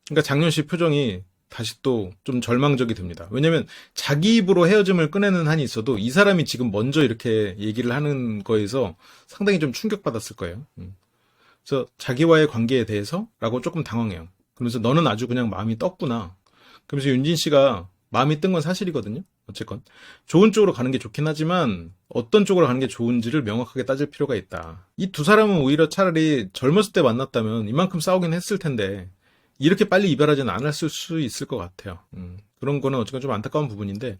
A: 그러니까 장현 씨 표정이 다시 또 좀 절망적이 됩니다. 왜냐면 자기 입으로 헤어짐을 꺼내는 한이 있어도 이 사람이 지금 먼저 이렇게 얘기를 하는 거에서 상당히 좀 충격받았을 거예요. 그래서 자기와의 관계에 대해서라고 조금 당황해요. 그러면서 너는 아주 그냥 마음이 떴구나. 그러면서 윤진 씨가 마음이 뜬 건 사실이거든요. 어쨌건 좋은 쪽으로 가는 게 좋긴 하지만 어떤 쪽으로 가는 게 좋은지를 명확하게 따질 필요가 있다. 이 두 사람은 오히려 차라리 젊었을 때 만났다면 이만큼 싸우긴 했을 텐데 이렇게 빨리 이별하지는 않았을 수 있을 것 같아요. 그런 거는 어쨌건 좀 안타까운 부분인데,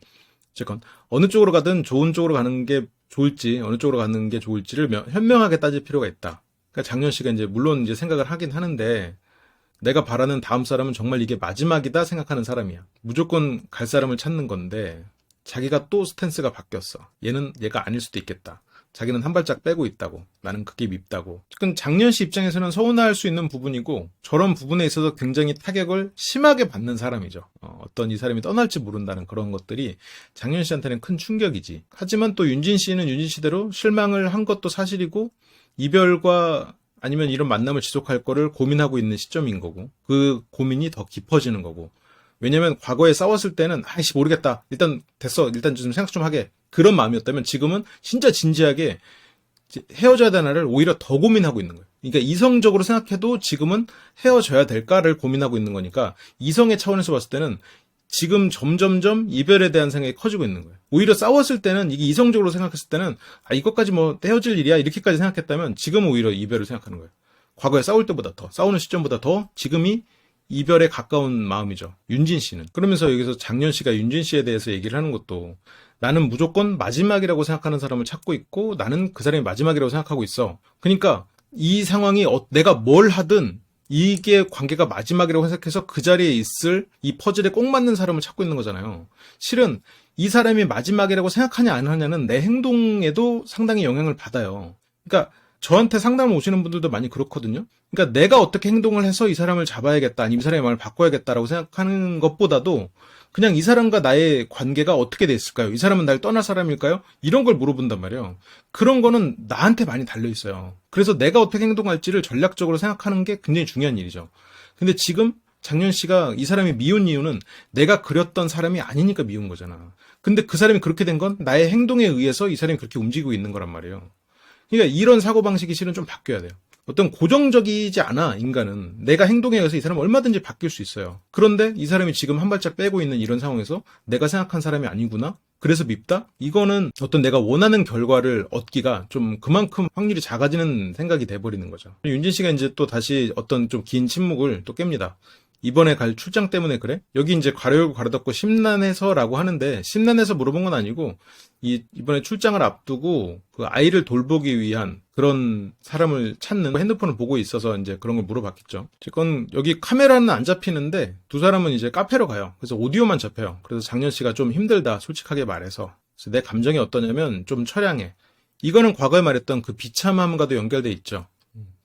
A: 어쨌건 어느 쪽으로 가든 좋은 쪽으로 가는 게 좋을지 어느 쪽으로 가는 게 좋을지를 현명하게 따질 필요가 있다. 그러니까 장현 씨가 이제 물론 이제 생각을 하긴 하는데, 내가 바라는 다음 사람은 정말 이게 마지막이다 생각하는 사람이야. 무조건 갈 사람을 찾는 건데 자기가 또 스탠스가 바뀌었어. 얘는 얘가 아닐 수도 있겠다. 자기는 한 발짝 빼고 있다고. 나는 그게 밉다고. 지금 장현 씨 입장에서는 서운할 수 있는 부분이고, 저런 부분에 있어서 굉장히 타격을 심하게 받는 사람이죠. 어떤 이 사람이 떠날지 모른다는 그런 것들이 장현 씨한테는 큰 충격이지. 하지만 또 윤진 씨는 윤진 씨대로 실망을 한 것도 사실이고, 이별과 아니면 이런 만남을 지속할 거를 고민하고 있는 시점인 거고, 그 고민이 더 깊어지는 거고. 왜냐면 과거에 싸웠을 때는 아이씨 모르겠다, 일단 됐어, 일단 좀 생각 좀 하게, 그런 마음이었다면 지금은 진짜 진지하게 헤어져야 되나를 오히려 더 고민하고 있는 거예요. 그러니까 이성적으로 생각해도 지금은 헤어져야 될까를 고민하고 있는 거니까 이성의 차원에서 봤을 때는 지금 점점점 이별에 대한 생각이 커지고 있는 거예요. 오히려 싸웠을 때는 이게 이성적으로 생각했을 때는 이것까지 뭐 헤어질 일이야 이렇게까지 생각했다면 지금은 오히려 이별을 생각하는 거예요. 과거에 싸울 때보다 더, 싸우는 시점보다 더 지금이 이별에 가까운 마음이죠. 윤진 씨는. 그러면서 여기서 장년 씨가 윤진 씨에 대해서 얘기를 하는 것도 나는 무조건 마지막이라고 생각하는 사람을 찾고 있고 나는 그 사람이 마지막이라고 생각하고 있어. 그러니까 이 상황이 내가 뭘 하든 이게 관계가 마지막이라고 생각해서 그 자리에 있을 이 퍼즐에 꼭 맞는 사람을 찾고 있는 거잖아요. 실은 이 사람이 마지막이라고 생각하냐 안 하냐는 내 행동에도 상당히 영향을 받아요. 그러니까 저한테 상담을 오시는 분들도 많이 그렇거든요. 그러니까 내가 어떻게 행동을 해서 이 사람을 잡아야겠다, 아니면 이 사람의 말을 바꿔야겠다라고 생각하는 것보다도 그냥 이 사람과 나의 관계가 어떻게 돼 있을까요? 이 사람은 날 떠날 사람일까요? 이런 걸 물어본단 말이에요. 그런 거는 나한테 많이 달려 있어요. 그래서 내가 어떻게 행동할지를 전략적으로 생각하는 게 굉장히 중요한 일이죠. 근데 지금 장년 씨가 이 사람이 미운 이유는 내가 그렸던 사람이 아니니까 미운 거잖아. 근데 그 사람이 그렇게 된 건 나의 행동에 의해서 이 사람이 그렇게 움직이고 있는 거란 말이에요. 그러니까 이런 사고방식이 실은 좀 바뀌어야 돼요. 어떤 고정적이지 않아, 인간은. 내가 행동에 의해서 이 사람은 얼마든지 바뀔 수 있어요. 그런데 이 사람이 지금 한 발짝 빼고 있는 이런 상황에서 내가 생각한 사람이 아니구나? 그래서 밉다? 이거는 어떤 내가 원하는 결과를 얻기가 좀 그만큼 확률이 작아지는 생각이 돼버리는 거죠. 윤진 씨가 이제 또 다시 어떤 좀 긴 침묵을 또 깹니다. 이번에 갈 출장 때문에 그래? 여기 이제 괄호 열고 괄호 닫고 심란해서라고 하는데 심란해서 물어본 건 아니고 이번에 출장을 앞두고 그 아이를 돌보기 위한 그런 사람을 찾는 핸드폰을 보고 있어서 이제 그런 걸 물어봤겠죠. 어쨌건 여기 카메라는 안 잡히는데 두 사람은 이제 카페로 가요. 그래서 오디오만 잡혀요. 그래서 장년 씨가 좀 힘들다 솔직하게 말해서. 그래서 내 감정이 어떠냐면 좀 처량해. 이거는 과거에 말했던 그 비참함과도 연결돼 있죠.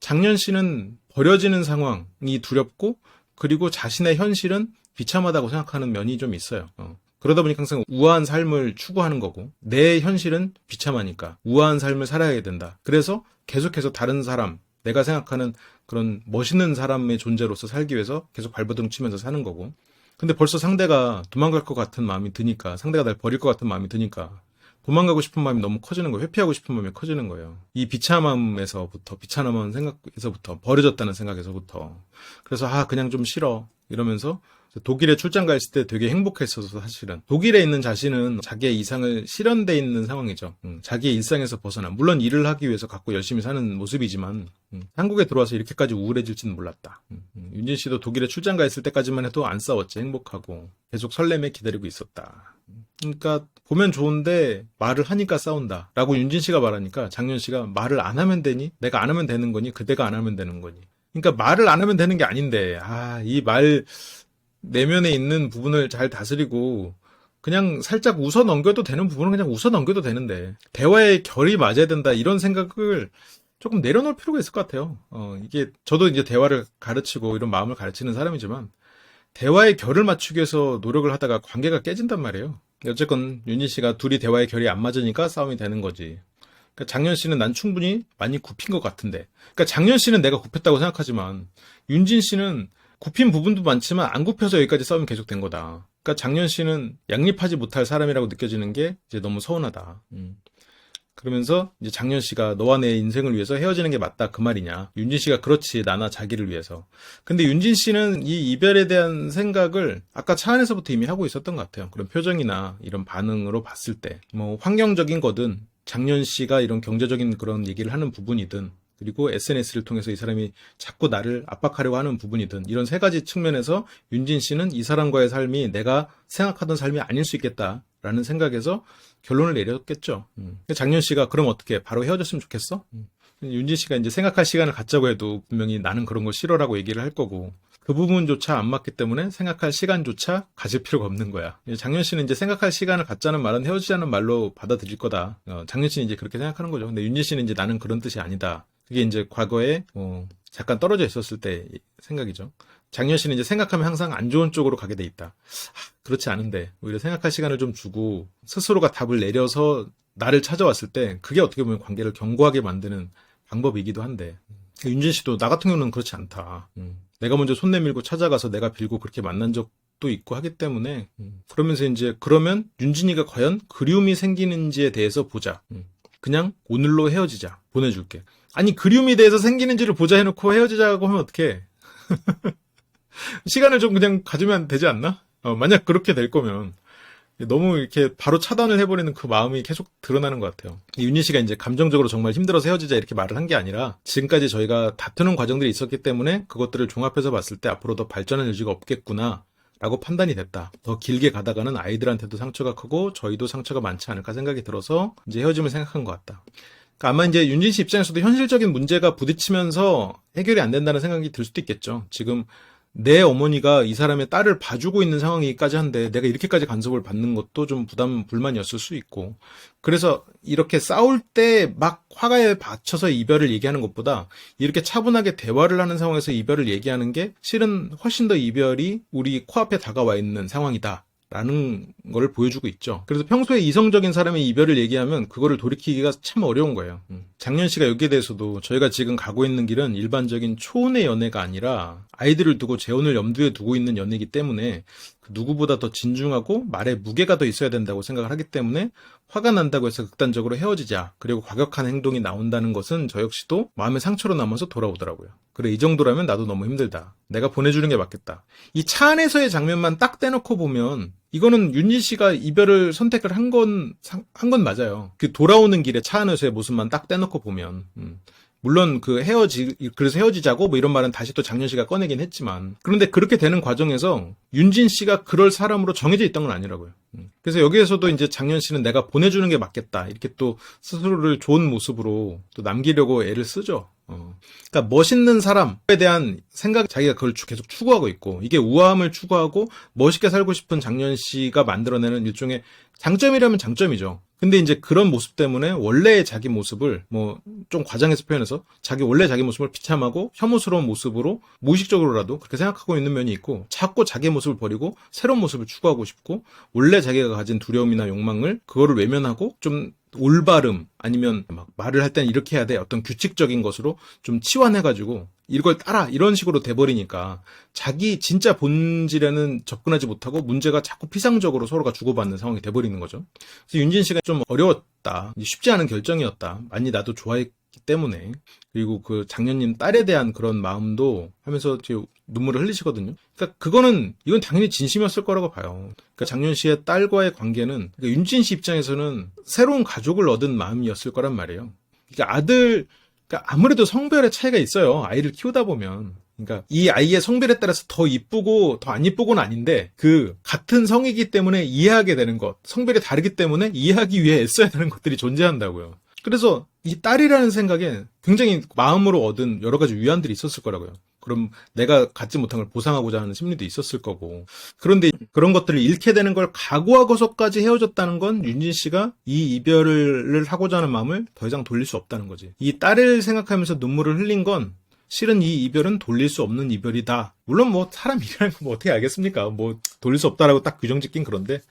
A: 장년 씨는 버려지는 상황이 두렵고 그리고 자신의 현실은 비참하다고 생각하는 면이 좀 있어요. 그러다 보니까 항상 우아한 삶을 추구하는 거고 내 현실은 비참하니까 우아한 삶을 살아야 된다. 그래서 계속해서 다른 사람, 내가 생각하는 그런 멋있는 사람의 존재로서 살기 위해서 계속 발버둥 치면서 사는 거고 근데 벌써 상대가 도망갈 것 같은 마음이 드니까 상대가 날 버릴 것 같은 마음이 드니까 도망가고 싶은 마음이 너무 커지는 거예요. 회피하고 싶은 마음이 커지는 거예요. 이 비참함에서부터 생각에서부터 버려졌다는 생각에서부터 그래서 그냥 좀 싫어 이러면서 독일에 출장 가 있을 때 되게 행복했어서 사실은 독일에 있는 자신은 자기의 이상을 실현돼 있는 상황이죠. 자기의 일상에서 벗어나 물론 일을 하기 위해서 갖고 열심히 사는 모습이지만 한국에 들어와서 이렇게까지 우울해질지는 몰랐다. 윤진 씨도 독일에 출장 가 있을 때까지만 해도 안 싸웠지. 행복하고 계속 설렘에 기다리고 있었다. 그러니까 보면 좋은데 말을 하니까 싸운다 라고 윤진 씨가 말하니까 장년 씨가 말을 안 하면 되니? 내가 안 하면 되는 거니? 그대가 안 하면 되는 거니? 그러니까 말을 안 하면 되는 게 아닌데 이 말 내면에 있는 부분을 잘 다스리고 그냥 살짝 웃어 넘겨도 되는 부분은 그냥 웃어 넘겨도 되는데 대화의 결이 맞아야 된다 이런 생각을 조금 내려놓을 필요가 있을 것 같아요. 이게 저도 이제 대화를 가르치고 이런 마음을 가르치는 사람이지만 대화의 결을 맞추기 위해서 노력을 하다가 관계가 깨진단 말이에요. 어쨌건 윤진 씨가 둘이 대화의 결이 안 맞으니까 싸움이 되는 거지. 그러니까 장년 씨는 난 충분히 많이 굽힌 것 같은데. 그러니까 장년 씨는 내가 굽혔다고 생각하지만 윤진 씨는 굽힌 부분도 많지만 안 굽혀서 여기까지 싸움이 계속된 거다. 그러니까 장년 씨는 양립하지 못할 사람이라고 느껴지는 게 이제 너무 서운하다. 그러면서 이제 장년 씨가 너와 내 인생을 위해서 헤어지는 게 맞다 그 말이냐. 윤진 씨가 그렇지 나나 자기를 위해서. 근데 윤진 씨는 이 이별에 대한 생각을 아까 차 안에서부터 이미 하고 있었던 것 같아요. 그런 표정이나 이런 반응으로 봤을 때 뭐 환경적인 거든 장년 씨가 이런 경제적인 그런 얘기를 하는 부분이든 그리고 SNS를 통해서 이 사람이 자꾸 나를 압박하려고 하는 부분이든 이런 세 가지 측면에서 윤진 씨는 이 사람과의 삶이 내가 생각하던 삶이 아닐 수 있겠다라는 생각에서 결론을 내렸겠죠. 장년 씨가 그럼 어떻게 바로 헤어졌으면 좋겠어? 윤진 씨가 이제 생각할 시간을 갖자고 해도 분명히 나는 그런 거 싫어라고 얘기를 할 거고 그 부분조차 안 맞기 때문에 생각할 시간조차 가질 필요가 없는 거야. 장년 씨는 이제 생각할 시간을 갖자는 말은 헤어지자는 말로 받아들일 거다. 장년 씨는 이제 그렇게 생각하는 거죠. 근데 윤진 씨는 이제 나는 그런 뜻이 아니다. 그게 이제 과거에 잠깐 떨어져 있었을 때 생각이죠. 장년 씨는 이제 생각하면 항상 안 좋은 쪽으로 가게 돼 있다. 그렇지 않은데 오히려 생각할 시간을 좀 주고 스스로가 답을 내려서 나를 찾아왔을 때 그게 어떻게 보면 관계를 견고하게 만드는 방법이기도 한데 윤진 씨도 나 같은 경우는 그렇지 않다. 내가 먼저 손 내밀고 찾아가서 내가 빌고 그렇게 만난 적도 있고 하기 때문에 그러면서 이제 그러면 윤진이가 과연 그리움이 생기는지에 대해서 보자. 그냥 오늘로 헤어지자. 보내줄게. 아니, 그리움이 대해서 생기는지를 보자 해놓고 헤어지자고 하면 어떡해. 시간을 좀 그냥 가지면 되지 않나? 만약 그렇게 될 거면. 너무 이렇게 바로 차단을 해버리는 그 마음이 계속 드러나는 것 같아요. 윤진 씨가 이제 감정적으로 정말 힘들어서 헤어지자 이렇게 말을 한 게 아니라 지금까지 저희가 다투는 과정들이 있었기 때문에 그것들을 종합해서 봤을 때 앞으로 더 발전할 여지가 없겠구나 라고 판단이 됐다. 더 길게 가다가는 아이들한테도 상처가 크고 저희도 상처가 많지 않을까 생각이 들어서 이제 헤어짐을 생각한 것 같다. 그러니까 아마 이제 윤진 씨 입장에서도 현실적인 문제가 부딪히면서 해결이 안 된다는 생각이 들 수도 있겠죠. 지금 내 어머니가 이 사람의 딸을 봐주고 있는 상황이기까지 한데 내가 이렇게까지 간섭을 받는 것도 좀 불만이었을 수 있고, 그래서 이렇게 싸울 때 막 화가에 받쳐서 이별을 얘기하는 것보다 이렇게 차분하게 대화를 하는 상황에서 이별을 얘기하는 게 실은 훨씬 더 이별이 우리 코앞에 다가와 있는 상황이다 라는 걸 보여주고 있죠. 그래서 평소에 이성적인 사람의 이별을 얘기하면 그거를 돌이키기가 참 어려운 거예요. 장년 씨가 여기에 대해서도 저희가 지금 가고 있는 길은 일반적인 초혼의 연애가 아니라 아이들을 두고 재혼을 염두에 두고 있는 연애이기 때문에 그 누구보다 더 진중하고 말에 무게가 더 있어야 된다고 생각을 하기 때문에 화가 난다고 해서 극단적으로 헤어지자, 그리고 과격한 행동이 나온다는 것은 저 역시도 마음의 상처로 남아서 돌아오더라고요. 그래, 이 정도라면 나도 너무 힘들다. 내가 보내주는 게 맞겠다. 이 차 안에서의 장면만 딱 떼놓고 보면 이거는 윤진 씨가 이별을 선택을 한 건 맞아요. 그 돌아오는 길에 차 안에서의 모습만 딱 떼놓고 보면. 물론 그래서 헤어지자고 뭐 이런 말은 다시 또 장년 씨가 꺼내긴 했지만, 그런데 그렇게 되는 과정에서 윤진 씨가 그럴 사람으로 정해져 있던 건 아니라고요. 그래서 여기에서도 이제 장년 씨는 내가 보내주는 게 맞겠다, 이렇게 또 스스로를 좋은 모습으로 또 남기려고 애를 쓰죠. 그러니까 멋있는 사람에 대한 생각, 자기가 그걸 계속 추구하고 있고, 이게 우아함을 추구하고 멋있게 살고 싶은 장년 씨가 만들어내는 일종의 장점이라면 장점이죠. 근데 이제 그런 모습 때문에 원래의 자기 모습을 뭐 좀 과장해서 표현해서 원래 자기 모습을 비참하고 혐오스러운 모습으로 무의식적으로라도 그렇게 생각하고 있는 면이 있고, 자꾸 자기 모습을 버리고 새로운 모습을 추구하고 싶고, 원래 자기가 가진 두려움이나 욕망을 그거를 외면하고 좀 올바름, 아니면 막 말을 할 때는 이렇게 해야 돼, 어떤 규칙적인 것으로 좀 치환해가지고 이걸 따라, 이런 식으로 돼버리니까 자기 진짜 본질에는 접근하지 못하고 문제가 자꾸 피상적으로 서로가 주고받는 상황이 돼버리는 거죠. 그래서 윤진 씨가 좀 어려웠다, 쉽지 않은 결정이었다, 많이 나도 좋아했기 때문에. 그리고 그 장녀님 딸에 대한 그런 마음도 하면서 눈물을 흘리시거든요. 그러니까 이건 당연히 진심이었을 거라고 봐요. 그러니까 장년 씨의 딸과의 관계는, 그러니까 윤진 씨 입장에서는 새로운 가족을 얻은 마음이었을 거란 말이에요. 그러니까 그러니까 아무래도 성별의 차이가 있어요, 아이를 키우다 보면. 그러니까 이 아이의 성별에 따라서 더 이쁘고 더 안 이쁘고는 아닌데, 그 같은 성이기 때문에 이해하게 되는 것, 성별이 다르기 때문에 이해하기 위해 애써야 되는 것들이 존재한다고요. 그래서 이 딸이라는 생각에 굉장히 마음으로 얻은 여러 가지 위안들이 있었을 거라고요. 그럼 내가 갖지 못한 걸 보상하고자 하는 심리도 있었을 거고. 그런데 그런 것들을 잃게 되는 걸 각오하고서까지 헤어졌다는 건 윤진 씨가 이 이별을 하고자 하는 마음을 더 이상 돌릴 수 없다는 거지. 이 딸을 생각하면서 눈물을 흘린 건 실은 이 이별은 돌릴 수 없는 이별이다. 물론 뭐 사람 일이라는 거 뭐 어떻게 알겠습니까? 뭐 돌릴 수 없다라고 딱 규정 짓긴 그런데,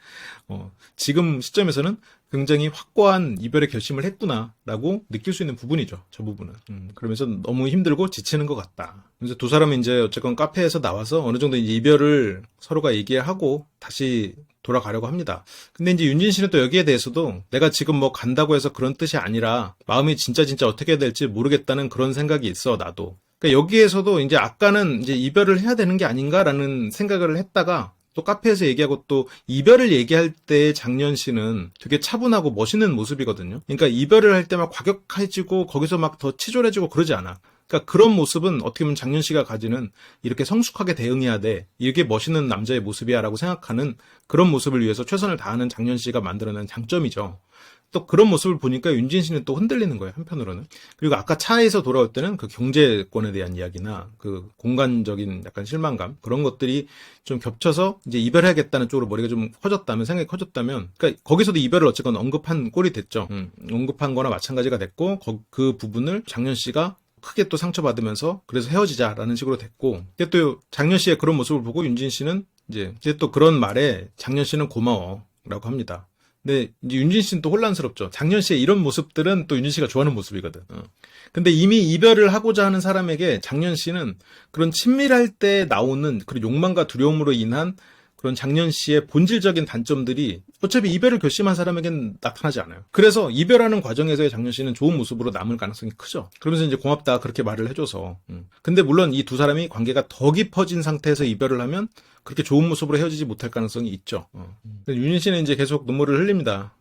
A: 지금 시점에서는 굉장히 확고한 이별의 결심을 했구나라고 느낄 수 있는 부분이죠, 저 부분은. 그러면서 너무 힘들고 지치는 것 같다. 그래서 두 사람은 이제 어쨌건 카페에서 나와서 어느 정도 이제 이별을 서로가 얘기하고 다시 돌아가려고 합니다. 근데 이제 윤진 씨는 또 여기에 대해서도 내가 지금 뭐 간다고 해서 그런 뜻이 아니라 마음이 진짜 어떻게 해야 될지 모르겠다는 그런 생각이 있어, 나도. 그러니까 여기에서도 이제 아까는 이제 이별을 해야 되는 게 아닌가라는 생각을 했다가, 또 카페에서 얘기하고 또 이별을 얘기할 때 장년 씨는 되게 차분하고 멋있는 모습이거든요. 그러니까 이별을 할 때 막 과격해지고 거기서 막 더 치졸해지고 그러지 않아. 그러니까 그런 모습은 어떻게 보면 장년 씨가 가지는, 이렇게 성숙하게 대응해야 돼, 이게 멋있는 남자의 모습이야 라고 생각하는 그런 모습을 위해서 최선을 다하는 장년 씨가 만들어낸 장점이죠. 또 그런 모습을 보니까 윤진 씨는 또 흔들리는 거예요, 한편으로는. 그리고 아까 차에서 돌아올 때는 그 경제권에 대한 이야기나 그 공간적인 약간 실망감, 그런 것들이 좀 겹쳐서 이제 이별해야겠다는 쪽으로 머리가 좀 생각이 커졌다면, 그러니까 거기서도 이별을 어쨌건 언급한 꼴이 됐죠. 언급한 거나 마찬가지가 됐고, 그 부분을 장년 씨가 크게 또 상처받으면서 그래서 헤어지자라는 식으로 됐고, 근데 또 장년 씨의 그런 모습을 보고 윤진 씨는 이제 또 그런 말에 장년 씨는 고마워라고 합니다. 근데 이제 윤진 씨는 또 혼란스럽죠. 장년 씨의 이런 모습들은 또 윤진 씨가 좋아하는 모습이거든. 근데 이미 이별을 하고자 하는 사람에게 장년 씨는 그런 친밀할 때 나오는 그런 욕망과 두려움으로 인한 그런 장년 씨의 본질적인 단점들이 어차피 이별을 결심한 사람에겐 나타나지 않아요. 그래서 이별하는 과정에서의 장년 씨는 좋은 모습으로 남을 가능성이 크죠. 그러면서 이제 고맙다 그렇게 말을 해줘서. 근데 물론 이 두 사람이 관계가 더 깊어진 상태에서 이별을 하면 그렇게 좋은 모습으로 헤어지지 못할 가능성이 있죠. 윤진 씨는 이제 계속 눈물을 흘립니다.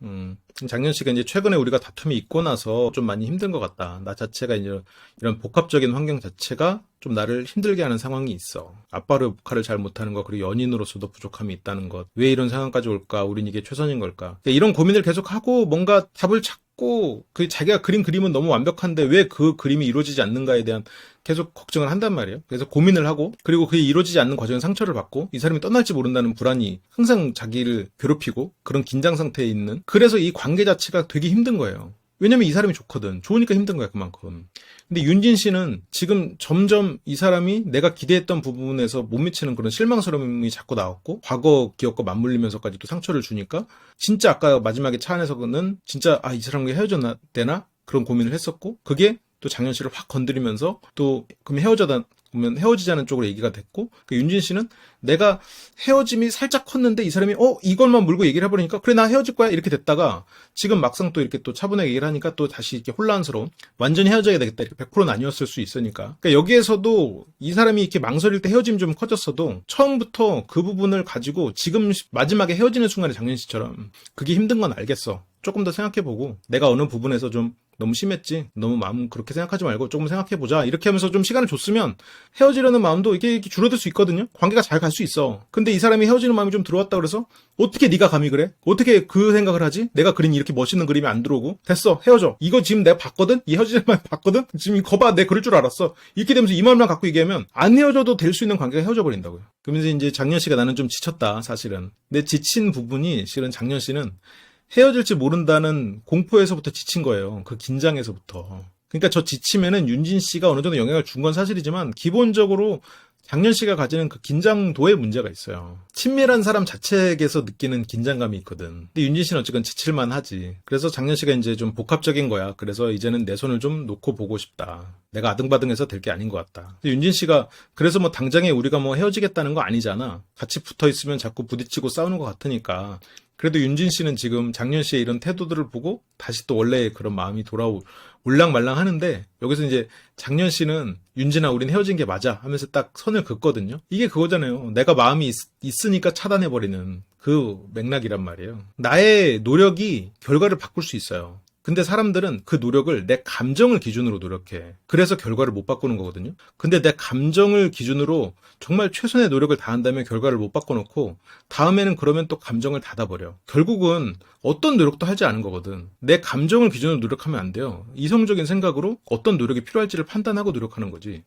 A: 장년 씨가 이제 최근에 우리가 다툼이 있고 나서 좀 많이 힘든 것 같다. 나 자체가 이제 이런 복합적인 환경 자체가 좀 나를 힘들게 하는 상황이 있어. 아빠로 역할을 잘 못하는 것, 그리고 연인으로서도 부족함이 있다는 것. 왜 이런 상황까지 올까? 우린 이게 최선인 걸까? 이런 고민을 계속하고 뭔가 답을 찾고 그 자기가 그린 그림은 너무 완벽한데 왜 그 그림이 이루어지지 않는가에 대한 계속 걱정을 한단 말이에요. 그래서 고민을 하고 그리고 그게 이루어지지 않는 과정에 상처를 받고 이 사람이 떠날지 모른다는 불안이 항상 자기를 괴롭히고 그런 긴장 상태에 있는, 그래서 이 관계 자체가 되게 힘든 거예요. 왜냐면 이 사람이 좋거든. 좋으니까 힘든 거야, 그만큼. 근데 윤진 씨는 지금 점점 이 사람이 내가 기대했던 부분에서 못 미치는 그런 실망스러움이 자꾸 나왔고, 과거 기억과 맞물리면서까지 또 상처를 주니까, 진짜 아까 마지막에 차 안에서는 진짜, 이 사람과 헤어져야 되나? 그런 고민을 했었고, 그게 또 장현 씨를 확 건드리면서 또, 그럼 그러면 헤어지자는 쪽으로 얘기가 됐고, 윤진 씨는 내가 헤어짐이 살짝 컸는데 이 사람이 이걸만 물고 얘기를 해버리니까 그래 나 헤어질 거야 이렇게 됐다가 지금 막상 또 이렇게 또 차분하게 얘기를 하니까 또 다시 이렇게 혼란스러운, 완전히 헤어져야 되겠다 이렇게 100%는 아니었을 수 있으니까. 그러니까 여기에서도 이 사람이 이렇게 망설일 때 헤어짐이 좀 커졌어도 처음부터 그 부분을 가지고 지금 마지막에 헤어지는 순간에 장현 씨처럼 그게 힘든 건 알겠어, 조금 더 생각해보고 내가 어느 부분에서 좀 너무 심했지, 너무 마음 그렇게 생각하지 말고 조금 생각해보자 이렇게 하면서 좀 시간을 줬으면 헤어지려는 마음도 이렇게 줄어들 수 있거든요. 관계가 잘 갈 수 있어. 근데 이 사람이 헤어지는 마음이 좀 들어왔다 그래서 어떻게 네가 감히 그래? 어떻게 그 생각을 하지? 내가 그린 이렇게 멋있는 그림이 안 들어오고. 됐어, 헤어져. 이거 지금 내가 봤거든? 이 헤어지는 마음 봤거든? 지금 거봐, 내 그럴 줄 알았어. 이렇게 되면서 이 마음만 갖고 얘기하면 안 헤어져도 될 수 있는 관계가 헤어져 버린다고요. 그러면서 이제 장년 씨가 나는 좀 지쳤다 사실은. 근데 지친 부분이 실은 장년 씨는 헤어질지 모른다는 공포에서부터 지친 거예요. 그 긴장에서부터. 그러니까 저 지치면은 윤진 씨가 어느 정도 영향을 준 건 사실이지만 기본적으로 장년 씨가 가지는 그 긴장도에 문제가 있어요. 친밀한 사람 자체에게서 느끼는 긴장감이 있거든. 근데 윤진 씨는 어쨌건 지칠만 하지. 그래서 장년 씨가 이제 좀 복합적인 거야. 그래서 이제는 내 손을 좀 놓고 보고 싶다. 내가 아등바등해서 될 게 아닌 것 같다. 근데 윤진 씨가 그래서 뭐 당장에 우리가 뭐 헤어지겠다는 거 아니잖아. 같이 붙어 있으면 자꾸 부딪히고 싸우는 것 같으니까. 그래도 윤진 씨는 지금 장년 씨의 이런 태도들을 보고 다시 또 원래의 그런 마음이 올랑말랑 하는데, 여기서 이제 장년 씨는 윤진아 우린 헤어진 게 맞아 하면서 딱 선을 긋거든요. 이게 그거잖아요. 내가 마음이 있으니까 차단해버리는 그 맥락이란 말이에요. 나의 노력이 결과를 바꿀 수 있어요. 근데 사람들은 그 노력을 내 감정을 기준으로 노력해. 그래서 결과를 못 바꾸는 거거든요. 근데 내 감정을 기준으로 정말 최선의 노력을 다한다면 결과를 못 바꿔놓고 다음에는 그러면 또 감정을 닫아버려. 결국은 어떤 노력도 하지 않은 거거든. 내 감정을 기준으로 노력하면 안 돼요. 이성적인 생각으로 어떤 노력이 필요할지를 판단하고 노력하는 거지.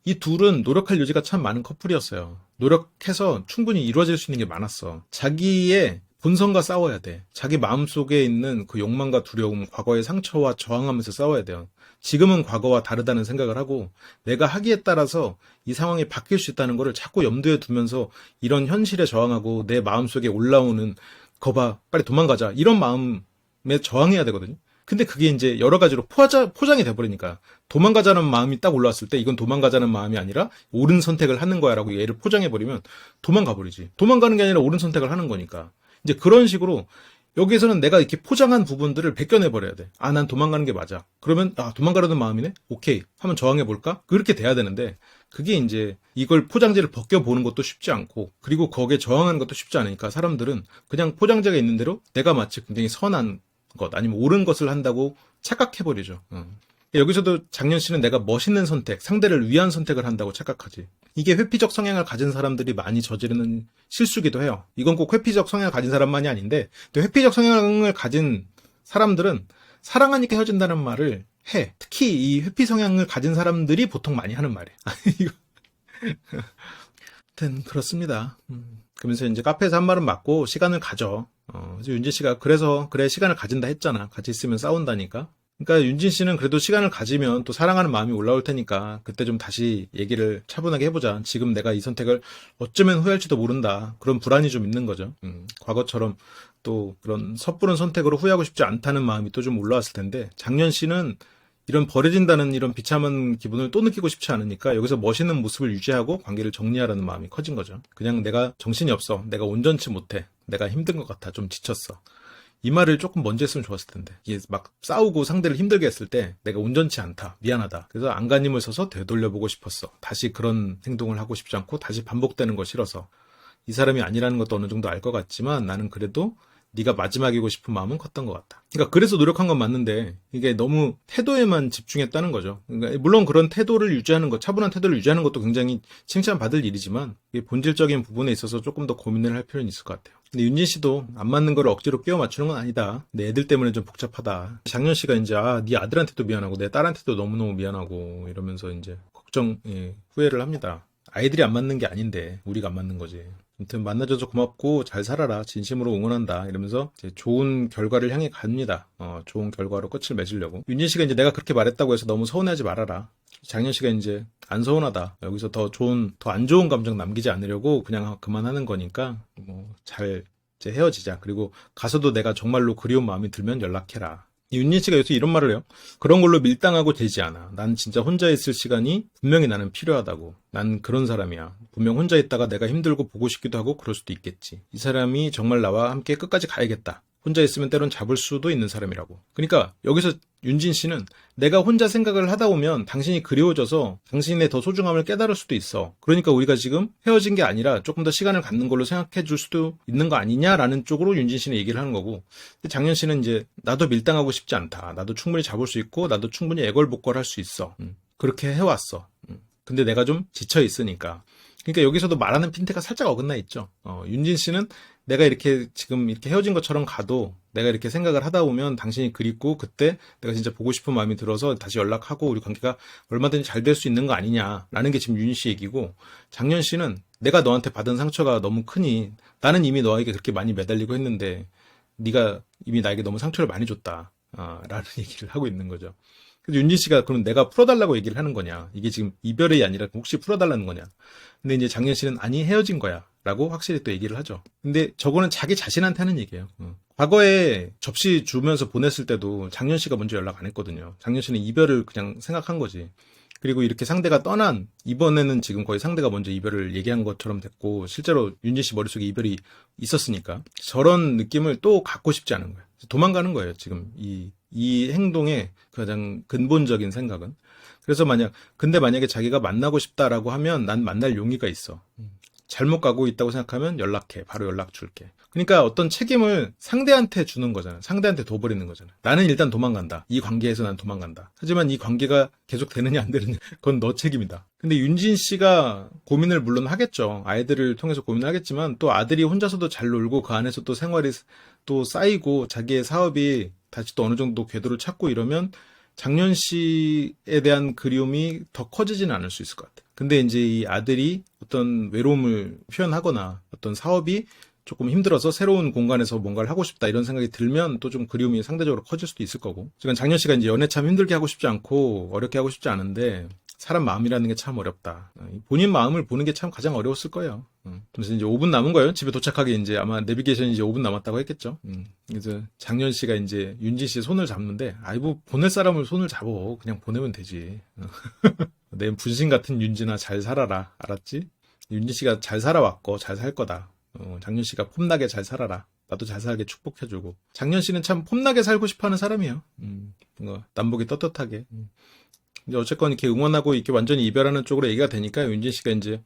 A: 이 둘은 노력할 여지가 참 많은 커플이었어요. 노력해서 충분히 이루어질 수 있는 게 많았어. 자기의 본성과 싸워야 돼. 자기 마음속에 있는 그 욕망과 두려움, 과거의 상처와 저항하면서 싸워야 돼요. 지금은 과거와 다르다는 생각을 하고 내가 하기에 따라서 이 상황이 바뀔 수 있다는 거를 자꾸 염두에 두면서 이런 현실에 저항하고 내 마음속에 올라오는 거봐 빨리 도망가자 이런 마음에 저항해야 되거든요. 근데 그게 이제 여러 가지로 포장이 돼버리니까 도망가자는 마음이 딱 올라왔을 때 이건 도망가자는 마음이 아니라 옳은 선택을 하는 거야 라고 얘를 포장해버리면 도망가버리지. 도망가는 게 아니라 옳은 선택을 하는 거니까. 이제 그런 식으로 여기에서는 내가 이렇게 포장한 부분들을 벗겨내버려야 돼. 난 도망가는 게 맞아. 그러면 도망가려는 마음이네? 오케이. 한번 저항해볼까? 그렇게 돼야 되는데 그게 이제 이걸 포장지를 벗겨보는 것도 쉽지 않고 그리고 거기에 저항하는 것도 쉽지 않으니까 사람들은 그냥 포장지가 있는 대로 내가 마치 굉장히 선한 것 아니면 옳은 것을 한다고 착각해버리죠. 여기서도 장년 씨는 내가 멋있는 선택, 상대를 위한 선택을 한다고 착각하지. 이게 회피적 성향을 가진 사람들이 많이 저지르는 실수기도 해요. 이건 꼭 회피적 성향을 가진 사람만이 아닌데 또 회피적 성향을 가진 사람들은 사랑하니까 헤어진다는 말을 해. 특히 이 회피 성향을 가진 사람들이 보통 많이 하는 말이에요. 이거. 하여튼 그렇습니다. 그러면서 이제 카페에서 한 말은 맞고 시간을 가져. 윤진 씨가 그래서 그래 시간을 가진다 했잖아. 같이 있으면 싸운다니까. 그러니까 윤진 씨는 그래도 시간을 가지면 또 사랑하는 마음이 올라올 테니까 그때 좀 다시 얘기를 차분하게 해보자. 지금 내가 이 선택을 어쩌면 후회할지도 모른다. 그런 불안이 좀 있는 거죠. 과거처럼 또 그런 섣부른 선택으로 후회하고 싶지 않다는 마음이 또 좀 올라왔을 텐데 장년 씨는 이런 버려진다는 이런 비참한 기분을 또 느끼고 싶지 않으니까 여기서 멋있는 모습을 유지하고 관계를 정리하라는 마음이 커진 거죠. 그냥 내가 정신이 없어. 내가 온전치 못해. 내가 힘든 것 같아. 좀 지쳤어. 이 말을 조금 먼저 했으면 좋았을 텐데. 이게 막 싸우고 상대를 힘들게 했을 때 내가 온전치 않다. 미안하다. 그래서 안간힘을 써서 되돌려보고 싶었어. 다시 그런 행동을 하고 싶지 않고 다시 반복되는 거 싫어서. 이 사람이 아니라는 것도 어느 정도 알 것 같지만 나는 그래도 네가 마지막이고 싶은 마음은 컸던 것 같다. 그러니까 그래서 노력한 건 맞는데 이게 너무 태도에만 집중했다는 거죠. 그러니까 물론 그런 태도를 유지하는 것, 차분한 태도를 유지하는 것도 굉장히 칭찬받을 일이지만 이게 본질적인 부분에 있어서 조금 더 고민을 할 필요는 있을 것 같아요. 근데 윤진 씨도 안 맞는 걸 억지로 끼워 맞추는 건 아니다. 내 애들 때문에 좀 복잡하다. 장현 씨가 이제 네 아들한테도 미안하고 내 딸한테도 너무너무 미안하고 이러면서 이제 걱정, 후회를 합니다. 아이들이 안 맞는 게 아닌데 우리가 안 맞는 거지. 아무튼 만나줘서 고맙고 잘 살아라. 진심으로 응원한다. 이러면서 이제 좋은 결과를 향해 갑니다. 좋은 결과로 끝을 맺으려고. 윤진 씨가 이제 내가 그렇게 말했다고 해서 너무 서운해하지 말아라. 장현 씨가 이제 안 서운하다. 여기서 더 안 좋은 감정 남기지 않으려고 그냥 그만하는 거니까 잘 이제 헤어지자. 그리고 가서도 내가 정말로 그리운 마음이 들면 연락해라. 윤진 씨가 요새 이런 말을 해요. 그런 걸로 밀당하고 되지 않아. 난 진짜 혼자 있을 시간이 분명히 나는 필요하다고. 난 그런 사람이야. 분명 혼자 있다가 내가 힘들고 보고 싶기도 하고 그럴 수도 있겠지. 이 사람이 정말 나와 함께 끝까지 가야겠다. 혼자 있으면 때론 잡을 수도 있는 사람이라고. 그러니까 여기서 윤진 씨는 내가 혼자 생각을 하다 보면 당신이 그리워져서 당신의 더 소중함을 깨달을 수도 있어. 그러니까 우리가 지금 헤어진 게 아니라 조금 더 시간을 갖는 걸로 생각해 줄 수도 있는 거 아니냐라는 쪽으로 윤진 씨는 얘기를 하는 거고, 장현 씨는 이제 나도 밀당하고 싶지 않다. 나도 충분히 잡을 수 있고 나도 충분히 애걸복걸할 수 있어. 그렇게 해왔어. 근데 내가 좀 지쳐 있으니까. 그러니까 여기서도 말하는 핀트가 살짝 어긋나 있죠. 윤진 씨는 내가 이렇게 지금 이렇게 헤어진 것처럼 가도 내가 이렇게 생각을 하다 보면 당신이 그립고 그때 내가 진짜 보고 싶은 마음이 들어서 다시 연락하고 우리 관계가 얼마든지 잘 될 수 있는 거 아니냐라는 게 지금 윤진 씨 얘기고, 장현 씨는 내가 너한테 받은 상처가 너무 크니 나는 이미 너에게 그렇게 많이 매달리고 했는데 네가 이미 나에게 너무 상처를 많이 줬다. 라는 얘기를 하고 있는 거죠. 그래서 윤진 씨가 그럼 내가 풀어달라고 얘기를 하는 거냐? 이게 지금 이별이 아니라 혹시 풀어달라는 거냐? 근데 이제 장현 씨는 아니 헤어진 거야. 라고 확실히 또 얘기를 하죠. 근데 저거는 자기 자신한테 하는 얘기예요. 과거에 접시 주면서 보냈을 때도 장현 씨가 먼저 연락 안 했거든요. 장현 씨는 이별을 그냥 생각한 거지. 그리고 이렇게 상대가 떠난 이번에는 지금 거의 상대가 먼저 이별을 얘기한 것처럼 됐고 실제로 윤진 씨 머릿속에 이별이 있었으니까 저런 느낌을 또 갖고 싶지 않은 거예요. 도망가는 거예요. 지금 이 행동의 가장 근본적인 생각은. 그래서 근데 만약에 자기가 만나고 싶다라고 하면 난 만날 용의가 있어. 잘못 가고 있다고 생각하면 연락해. 바로 연락 줄게. 그러니까 어떤 책임을 상대한테 주는 거잖아요. 상대한테 둬버리는 거잖아요. 나는 일단 도망간다. 이 관계에서 난 도망간다. 하지만 이 관계가 계속 되느냐 안 되느냐 그건 너 책임이다. 근데 윤진 씨가 고민을 물론 하겠죠. 아이들을 통해서 고민을 하겠지만 또 아들이 혼자서도 잘 놀고 그 안에서 또 생활이 또 쌓이고 자기의 사업이 다시 또 어느 정도 궤도를 찾고 이러면 장현 씨에 대한 그리움이 더 커지지는 않을 수 있을 것 같아요. 근데 이제 이 아들이 어떤 외로움을 표현하거나 어떤 사업이 조금 힘들어서 새로운 공간에서 뭔가를 하고 싶다 이런 생각이 들면 또 좀 그리움이 상대적으로 커질 수도 있을 거고. 지금 장현 씨가 이제 연애 참 힘들게 하고 싶지 않고 어렵게 하고 싶지 않은데 사람 마음이라는 게 참 어렵다. 본인 마음을 보는 게 참 가장 어려웠을 거예요. 그래서 이제 5분 남은 거예요. 집에 도착하기 이제 아마 내비게이션이 이제 5분 남았다고 했겠죠. 그래서 장현 씨가 이제 윤진 씨 손을 잡는데, 뭐 보낼 사람을 손을 잡어. 그냥 보내면 되지. 내 분신 같은 윤진아 잘 살아라. 알았지? 윤진 씨가 잘 살아왔고 잘 살 거다. 장현 씨가 폼나게 잘 살아라. 나도 잘 살게 축복해주고. 장현 씨는 참 폼나게 살고 싶어하는 사람이에요. 뭔가 남북이 떳떳하게. 이제 어쨌건 이렇게 응원하고 이렇게 완전히 이별하는 쪽으로 얘기가 되니까 윤진 씨가 이제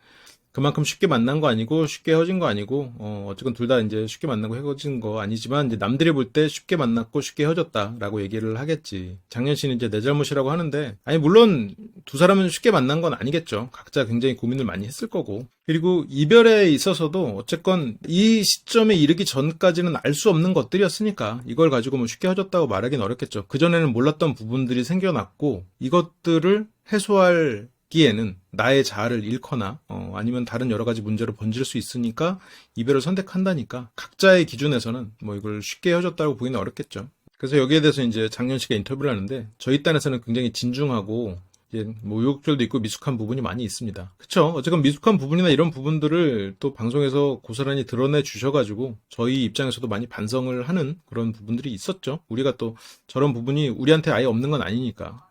A: 그만큼 쉽게 만난 거 아니고 쉽게 헤어진 거 아니고 어쨌건 둘 다 이제 쉽게 만나고 헤어진 거 아니지만 이제 남들이 볼 때 쉽게 만났고 쉽게 헤어졌다라고 얘기를 하겠지. 장현 씨는 이제 내 잘못이라고 하는데, 아니 물론 두 사람은 쉽게 만난 건 아니겠죠. 각자 굉장히 고민을 많이 했을 거고. 그리고 이별에 있어서도 어쨌건 이 시점에 이르기 전까지는 알 수 없는 것들이었으니까 이걸 가지고 뭐 쉽게 헤어졌다고 말하기는 어렵겠죠. 그전에는 몰랐던 부분들이 생겨났고 이것들을 해소할 기에는 나의 자아를 잃거나 아니면 다른 여러 가지 문제로 번질 수 있으니까 이별을 선택한다니까 각자의 기준에서는 뭐 이걸 쉽게 헤어졌다고 보기는 어렵겠죠. 그래서 여기에 대해서 이제 장현 씨가 인터뷰를 하는데 저희 딴에서는 굉장히 진중하고 이제 뭐 우욕절도 있고 미숙한 부분이 많이 있습니다. 그쵸? 어쨌든 미숙한 부분이나 이런 부분들을 또 방송에서 고스란히 드러내 주셔가지고 저희 입장에서도 많이 반성을 하는 그런 부분들이 있었죠. 우리가 또 저런 부분이 우리한테 아예 없는 건 아니니까.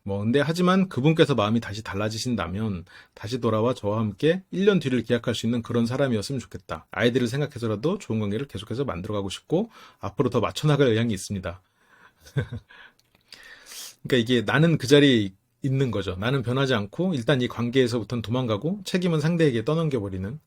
A: 근데 하지만 그분께서 마음이 다시 달라지신다면 다시 돌아와 저와 함께 1년 뒤를 기약할 수 있는 그런 사람이었으면 좋겠다. 아이들을 생각해서라도 좋은 관계를 계속해서 만들어가고 싶고 앞으로 더 맞춰나갈 의향이 있습니다. 그러니까 이게 나는 그 자리에 있는 거죠. 나는 변하지 않고 일단 이 관계에서부터는 도망가고 책임은 상대에게 떠넘겨버리는.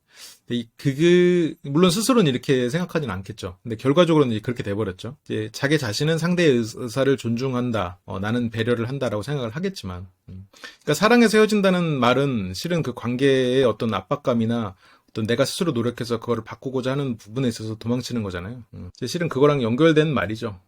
A: 물론 스스로는 이렇게 생각하진 않겠죠. 근데 결과적으로는 그렇게 돼버렸죠. 이제 자기 자신은 상대의 의사를 존중한다. 나는 배려를 한다라고 생각을 하겠지만. 그러니까 사랑해서 헤어진다는 말은 실은 그 관계의 어떤 압박감이나 또 내가 스스로 노력해서 그거를 바꾸고자 하는 부분에 있어서 도망치는 거잖아요. 실은 그거랑 연결된 말이죠.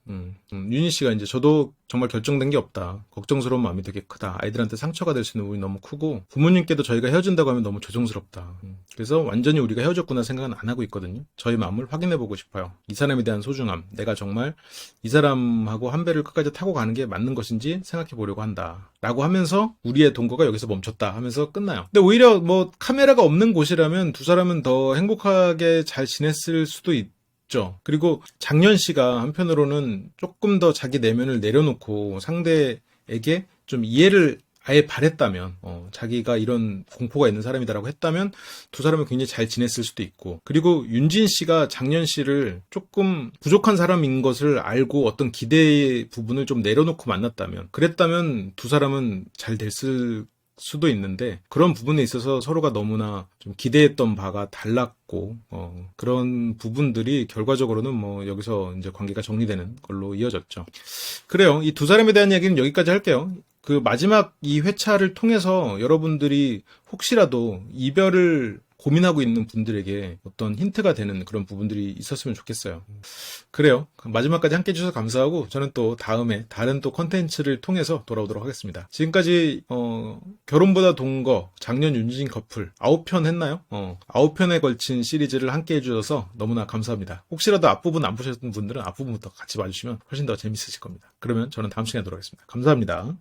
A: 윤희 씨가 이제 저도 정말 결정된 게 없다. 걱정스러운 마음이 되게 크다. 아이들한테 상처가 될 수 있는 부분이 너무 크고 부모님께도 저희가 헤어진다고 하면 너무 조정스럽다. 그래서 완전히 우리가 헤어졌구나 생각은 안 하고 있거든요. 저희 마음을 확인해보고 싶어요. 이 사람에 대한 소중함, 내가 정말 이 사람하고 한 배를 끝까지 타고 가는 게 맞는 것인지 생각해보려고 한다. 라고 하면서 우리의 동거가 여기서 멈췄다 하면서 끝나요. 근데 오히려 카메라가 없는 곳이라면 두 사람은 더 행복하게 잘 지냈을 수도 있죠. 그리고 장년 씨가 한편으로는 조금 더 자기 내면을 내려놓고 상대에게 좀 이해를 아예 바랬다면, 자기가 이런 공포가 있는 사람이다라고 했다면 두 사람은 굉장히 잘 지냈을 수도 있고, 그리고 윤진 씨가 장년 씨를 조금 부족한 사람인 것을 알고 어떤 기대의 부분을 좀 내려놓고 만났다면, 그랬다면 두 사람은 잘 됐을 수도 있는데 그런 부분에 있어서 서로가 너무나 좀 기대했던 바가 달랐고 그런 부분들이 결과적으로는 여기서 이제 관계가 정리되는 걸로 이어졌죠. 그래요. 이 두 사람에 대한 이야기는 여기까지 할게요. 그 마지막 이 회차를 통해서 여러분들이 혹시라도 이별을 고민하고 있는 분들에게 어떤 힌트가 되는 그런 부분들이 있었으면 좋겠어요. 그래요. 마지막까지 함께 해주셔서 감사하고 저는 또 다음에 다른 또 컨텐츠를 통해서 돌아오도록 하겠습니다. 지금까지 결혼보다 동거 작년 윤진 커플 9편 했나요? 9편에 걸친 시리즈를 함께 해주셔서 너무나 감사합니다. 혹시라도 앞부분 안 보셨던 분들은 앞부분부터 같이 봐주시면 훨씬 더 재밌으실 겁니다. 그러면 저는 다음 시간에 돌아오겠습니다. 감사합니다.